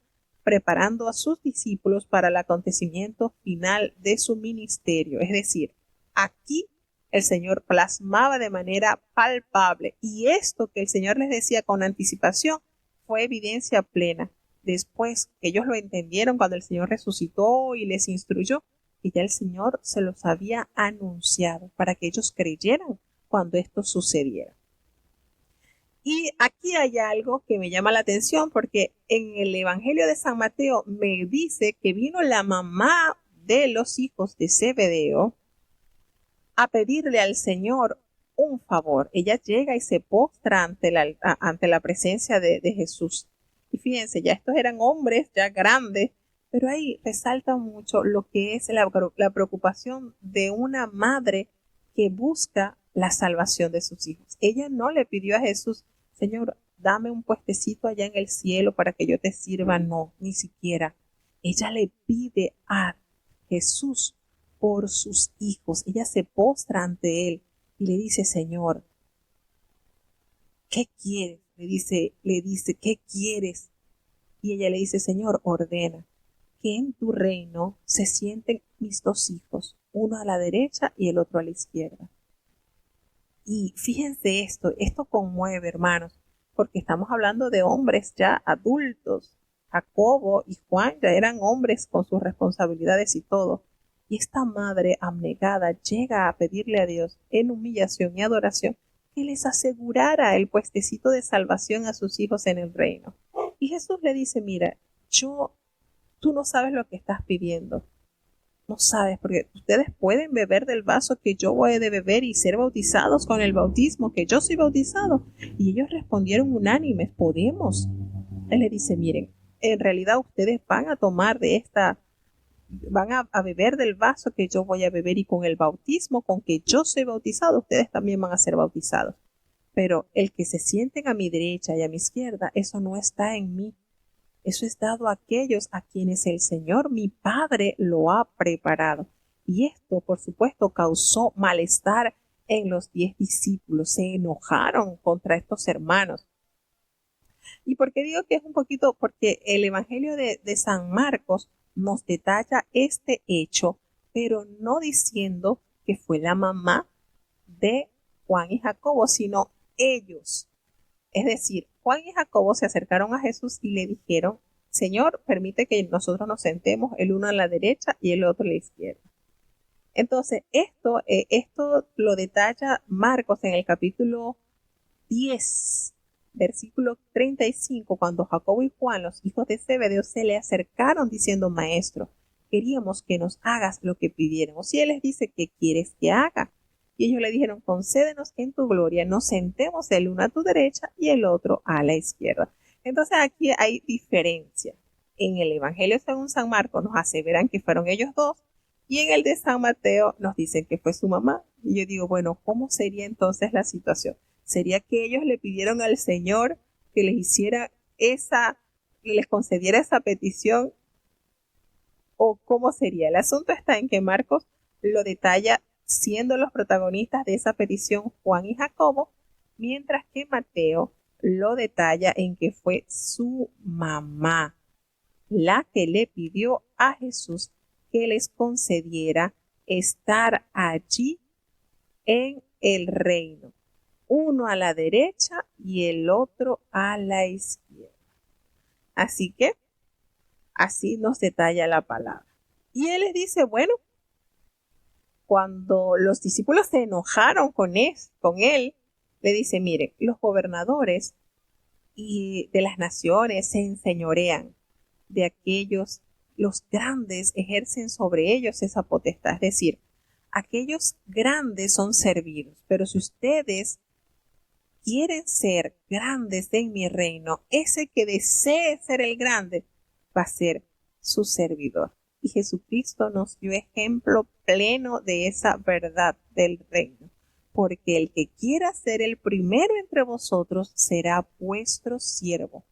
preparando a sus discípulos para el acontecimiento final de su ministerio. Es decir, aquí el Señor plasmaba de manera palpable y esto que el Señor les decía con anticipación fue evidencia plena. Después ellos lo entendieron cuando el Señor resucitó y les instruyó, y ya el Señor se los había anunciado para que ellos creyeran cuando esto sucediera. Y aquí hay algo que me llama la atención porque en el Evangelio de San Mateo me dice que vino la mamá de los hijos de Zebedeo a pedirle al Señor un favor. Ella llega y se postra ante la presencia de Jesús. Y fíjense, ya estos eran hombres ya grandes Pero ahí resalta mucho lo que es la preocupación de una madre que busca la salvación de sus hijos. Ella no le pidió a Jesús, Señor, dame un puestecito allá en el cielo para que yo te sirva. No, ni siquiera. Ella le pide a Jesús por sus hijos. Ella se postra ante él y le dice, Señor, ¿qué quieres? Le dice, ¿qué quieres? Y ella le dice, Señor, ordena que en tu reino se sienten mis dos hijos, uno a la derecha y el otro a la izquierda. Y fíjense esto conmueve, hermanos, porque estamos hablando de hombres ya adultos. Jacobo y Juan ya eran hombres con sus responsabilidades y todo. Y esta madre abnegada llega a pedirle a Dios en humillación y adoración que les asegurara el puestecito de salvación a sus hijos en el reino. Y Jesús le dice, mira, tú no sabes lo que estás pidiendo. No sabes, porque ustedes pueden beber del vaso que yo voy a beber y ser bautizados con el bautismo que yo soy bautizado. Y ellos respondieron unánimes, podemos. Él le dice, miren, en realidad ustedes van a tomar van a beber del vaso que yo voy a beber y con el bautismo con que yo soy bautizado, ustedes también van a ser bautizados. Pero el que se sienten a mi derecha y a mi izquierda, eso no está en mí. Eso es dado a aquellos a quienes el Señor, mi Padre, lo ha preparado. Y esto, por supuesto, causó malestar en los 10 discípulos. Se enojaron contra estos hermanos. ¿Y por qué digo que es un poquito? Porque el Evangelio de San Marcos nos detalla este hecho, pero no diciendo que fue la mamá de Juan y Jacobo, sino ellos. Es decir, Juan y Jacobo se acercaron a Jesús y le dijeron, Señor, permite que nosotros nos sentemos el uno a la derecha y el otro a la izquierda. Entonces, esto lo detalla Marcos en el capítulo 10, versículo 35, cuando Jacobo y Juan, los hijos de Zebedeo, se le acercaron diciendo, Maestro, queríamos que nos hagas lo que pidiéramos. Y él les dice, ¿qué quieres que haga? Y ellos le dijeron, concédenos que en tu gloria nos sentemos el uno a tu derecha y el otro a la izquierda. Entonces aquí hay diferencia. En el Evangelio según San Marcos nos aseveran que fueron ellos dos y en el de San Mateo nos dicen que fue su mamá. Y yo digo, bueno, ¿cómo sería entonces la situación? ¿Sería que ellos le pidieron al Señor que les hiciera que les concediera esa petición? ¿O cómo sería? El asunto está en que Marcos lo detalla siendo los protagonistas de esa petición Juan y Jacobo, mientras que Mateo lo detalla en que fue su mamá la que le pidió a Jesús que les concediera estar allí en el reino, uno a la derecha y el otro a la izquierda. Así que así nos detalla la palabra. Y él les dice, bueno, cuando los discípulos se enojaron con él, le dice, miren, los gobernadores y de las naciones se enseñorean de aquellos, los grandes ejercen sobre ellos esa potestad, es decir, aquellos grandes son servidos, pero si ustedes quieren ser grandes en mi reino, ese que desee ser el grande va a ser su servidor. Y Jesucristo nos dio ejemplo pleno de esa verdad del reino, porque el que quiera ser el primero entre vosotros será vuestro siervo.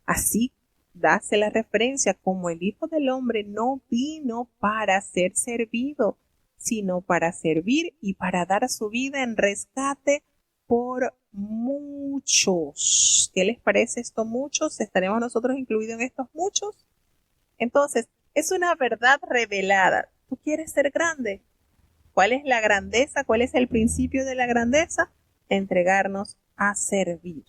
Así dase la referencia como el Hijo del Hombre no vino para ser servido, sino para servir y para dar su vida en rescate por muchos. ¿Qué les parece esto muchos? ¿Estaremos nosotros incluidos en estos muchos? Entonces, es una verdad revelada. ¿Tú quieres ser grande? ¿Cuál es la grandeza? ¿Cuál es el principio de la grandeza? Entregarnos a servir.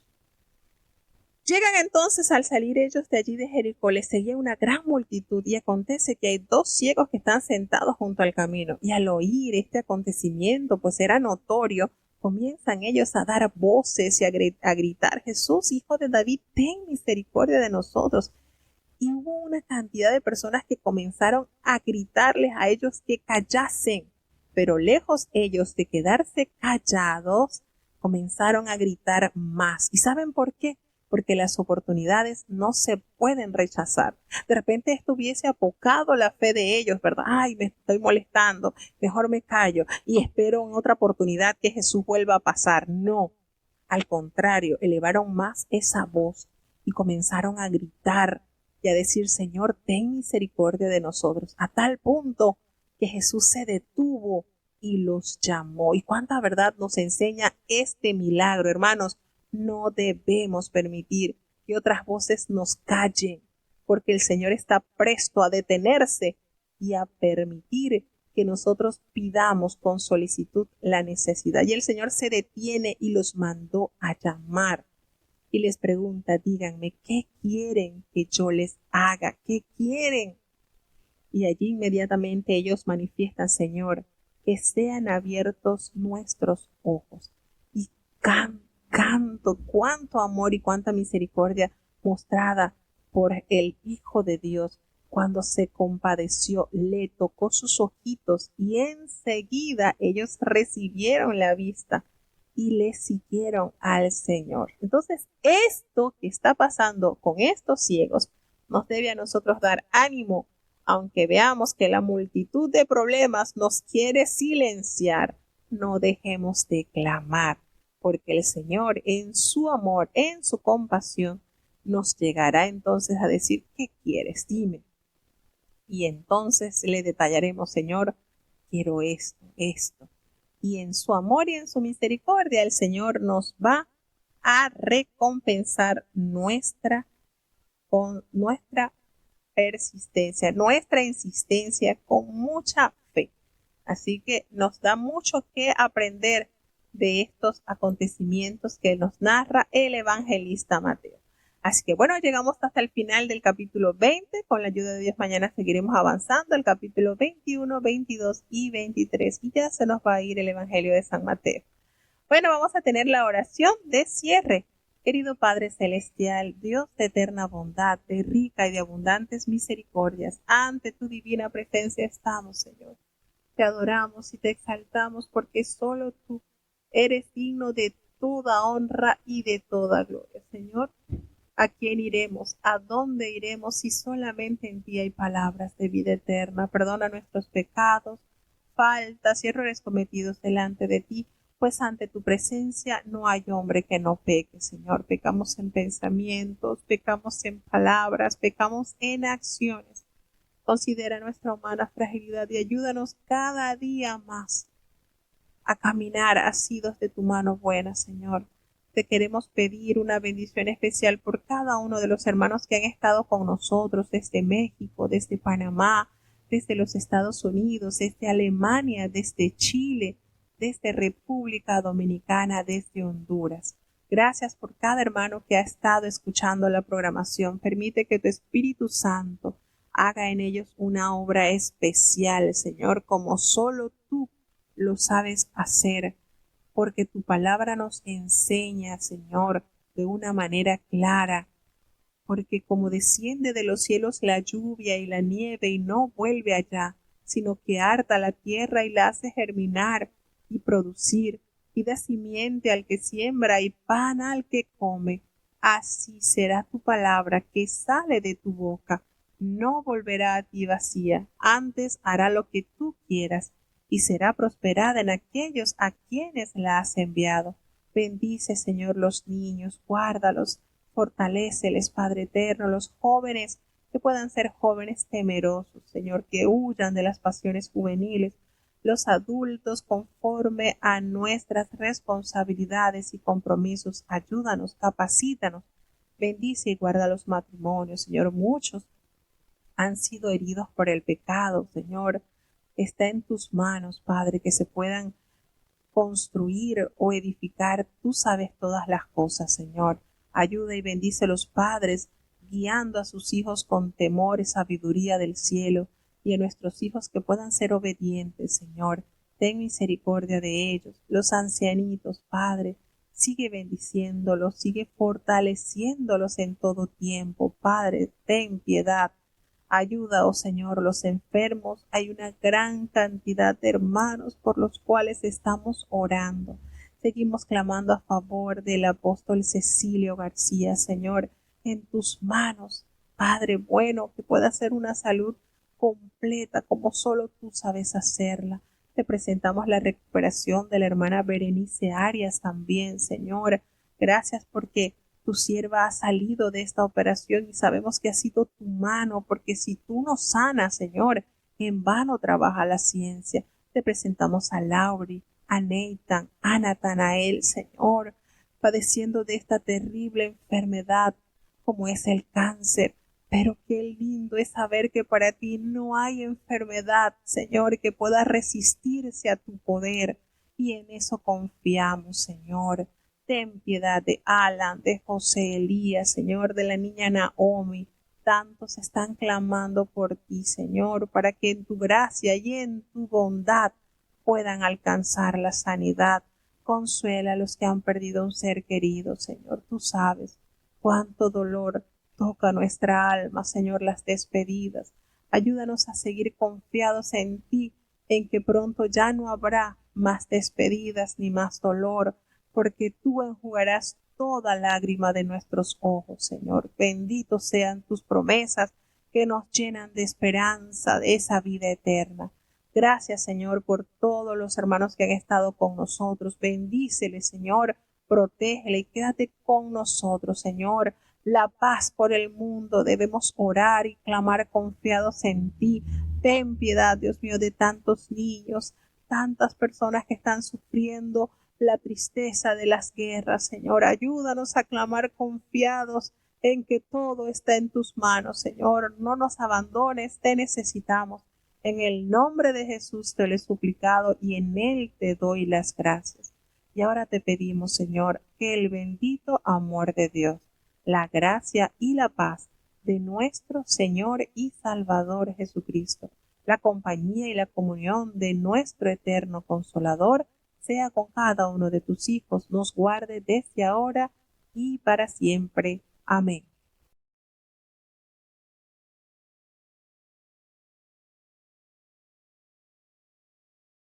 Llegan entonces al salir ellos de allí de Jericó, les seguía una gran multitud y acontece que hay dos ciegos que están sentados junto al camino y al oír este acontecimiento, pues era notorio, comienzan ellos a dar voces y a gritar, Jesús, hijo de David, ten misericordia de nosotros. Y hubo una cantidad de personas que comenzaron a gritarles a ellos que callasen, pero lejos ellos de quedarse callados, comenzaron a gritar más. ¿Y saben por qué? porque las oportunidades no se pueden rechazar. De repente esto hubiese apocado la fe de ellos, ¿verdad? Ay, me estoy molestando, mejor me callo y espero en otra oportunidad que Jesús vuelva a pasar. No, al contrario, elevaron más esa voz y comenzaron a gritar y a decir, Señor, ten misericordia de nosotros, a tal punto que Jesús se detuvo y los llamó. ¿Y cuánta verdad nos enseña este milagro, hermanos? No debemos permitir que otras voces nos callen, porque el Señor está presto a detenerse y a permitir que nosotros pidamos con solicitud la necesidad. Y el Señor se detiene y los mandó a llamar y les pregunta, díganme, ¿qué quieren que yo les haga? ¿Qué quieren? Y allí inmediatamente ellos manifiestan, Señor, que sean abiertos nuestros ojos. Y canto, cuánto amor y cuánta misericordia mostrada por el Hijo de Dios cuando se compadeció, le tocó sus ojitos y enseguida ellos recibieron la vista y le siguieron al Señor. Entonces, esto que está pasando con estos ciegos nos debe a nosotros dar ánimo, aunque veamos que la multitud de problemas nos quiere silenciar. No dejemos de clamar, porque el Señor en su amor, en su compasión, nos llegará entonces a decir, ¿qué quieres? Dime. Y entonces le detallaremos, Señor, quiero esto, esto. Y en su amor y en su misericordia, el Señor nos va a recompensar nuestra persistencia, nuestra insistencia con mucha fe. Así que nos da mucho que aprender de estos acontecimientos que nos narra el evangelista Mateo. Así que bueno, llegamos hasta el final del capítulo 20. Con la ayuda de Dios mañana seguiremos avanzando al capítulo 21, 22 y 23. Y ya se nos va a ir el Evangelio de San Mateo. Bueno, vamos a tener la oración de cierre. Querido Padre Celestial, Dios de eterna bondad, de rica y de abundantes misericordias, ante tu divina presencia estamos, Señor. Te adoramos y te exaltamos porque solo tú eres digno de toda honra y de toda gloria, Señor. ¿A quién iremos? ¿A dónde iremos si solamente en ti hay palabras de vida eterna? Perdona nuestros pecados, faltas y errores cometidos delante de ti, pues ante tu presencia no hay hombre que no peque, Señor. Pecamos en pensamientos, pecamos en palabras, pecamos en acciones. Considera nuestra humana fragilidad y ayúdanos cada día más a caminar asidos de tu mano buena, Señor. Te queremos pedir una bendición especial por cada uno de los hermanos que han estado con nosotros desde México, desde Panamá, desde los Estados Unidos, desde Alemania, desde Chile, desde República Dominicana, desde Honduras. Gracias por cada hermano que ha estado escuchando la programación. Permite que tu Espíritu Santo haga en ellos una obra especial, Señor, como solo tú lo sabes hacer, porque tu palabra nos enseña, Señor, de una manera clara, porque como desciende de los cielos la lluvia y la nieve y no vuelve allá, sino que harta la tierra y la hace germinar y producir, y da simiente al que siembra y pan al que come, así será tu palabra que sale de tu boca. No volverá a ti vacía, antes hará lo que tú quieras, y será prosperada en aquellos a quienes la has enviado. Bendice, Señor, los niños, guárdalos, fortaléceles, Padre eterno, los jóvenes, que puedan ser jóvenes temerosos, Señor, que huyan de las pasiones juveniles, los adultos conforme a nuestras responsabilidades y compromisos, ayúdanos, capacítanos, bendice y guarda los matrimonios, Señor, muchos han sido heridos por el pecado, Señor, está en tus manos, Padre, que se puedan construir o edificar. Tú sabes todas las cosas, Señor. Ayuda y bendice a los padres, guiando a sus hijos con temor y sabiduría del cielo, y a nuestros hijos que puedan ser obedientes, Señor. Ten misericordia de ellos. Los ancianitos, Padre, sigue bendiciéndolos, sigue fortaleciéndolos en todo tiempo. Padre, ten piedad. Ayuda, oh Señor, los enfermos. Hay una gran cantidad de hermanos por los cuales estamos orando. Seguimos clamando a favor del apóstol Cecilio García, Señor, en tus manos, Padre bueno, que pueda ser una salud completa como solo tú sabes hacerla. Te presentamos la recuperación de la hermana Berenice Arias también, Señor. Gracias porque tu sierva ha salido de esta operación y sabemos que ha sido tu mano, porque si tú nos sanas, Señor, en vano trabaja la ciencia. Te presentamos a Lauri, a Nathan, a Natanael, Señor, padeciendo de esta terrible enfermedad como es el cáncer. Pero qué lindo es saber que para ti no hay enfermedad, Señor, que pueda resistirse a tu poder. Y en eso confiamos, Señor. Ten piedad de Alan, de José Elías, Señor, de la niña Naomi. Tantos están clamando por ti, Señor, para que en tu gracia y en tu bondad puedan alcanzar la sanidad. Consuela a los que han perdido un ser querido, Señor. Tú sabes cuánto dolor toca nuestra alma, Señor, las despedidas. Ayúdanos a seguir confiados en ti, en que pronto ya no habrá más despedidas ni más dolor, porque tú enjugarás toda lágrima de nuestros ojos, Señor. Benditos sean tus promesas que nos llenan de esperanza de esa vida eterna. Gracias, Señor, por todos los hermanos que han estado con nosotros. Bendícele, Señor, protégele y quédate con nosotros, Señor. La paz por el mundo. Debemos orar y clamar confiados en ti. Ten piedad, Dios mío, de tantos niños, tantas personas que están sufriendo la tristeza de las guerras, Señor. Ayúdanos a clamar confiados en que todo está en tus manos, Señor. No nos abandones, te necesitamos. En el nombre de Jesús te lo he suplicado y en él te doy las gracias. Y ahora te pedimos, Señor, que el bendito amor de Dios, la gracia y la paz de nuestro Señor y Salvador Jesucristo, la compañía y la comunión de nuestro eterno Consolador, sea con cada uno de tus hijos, nos guarde desde ahora y para siempre. Amén.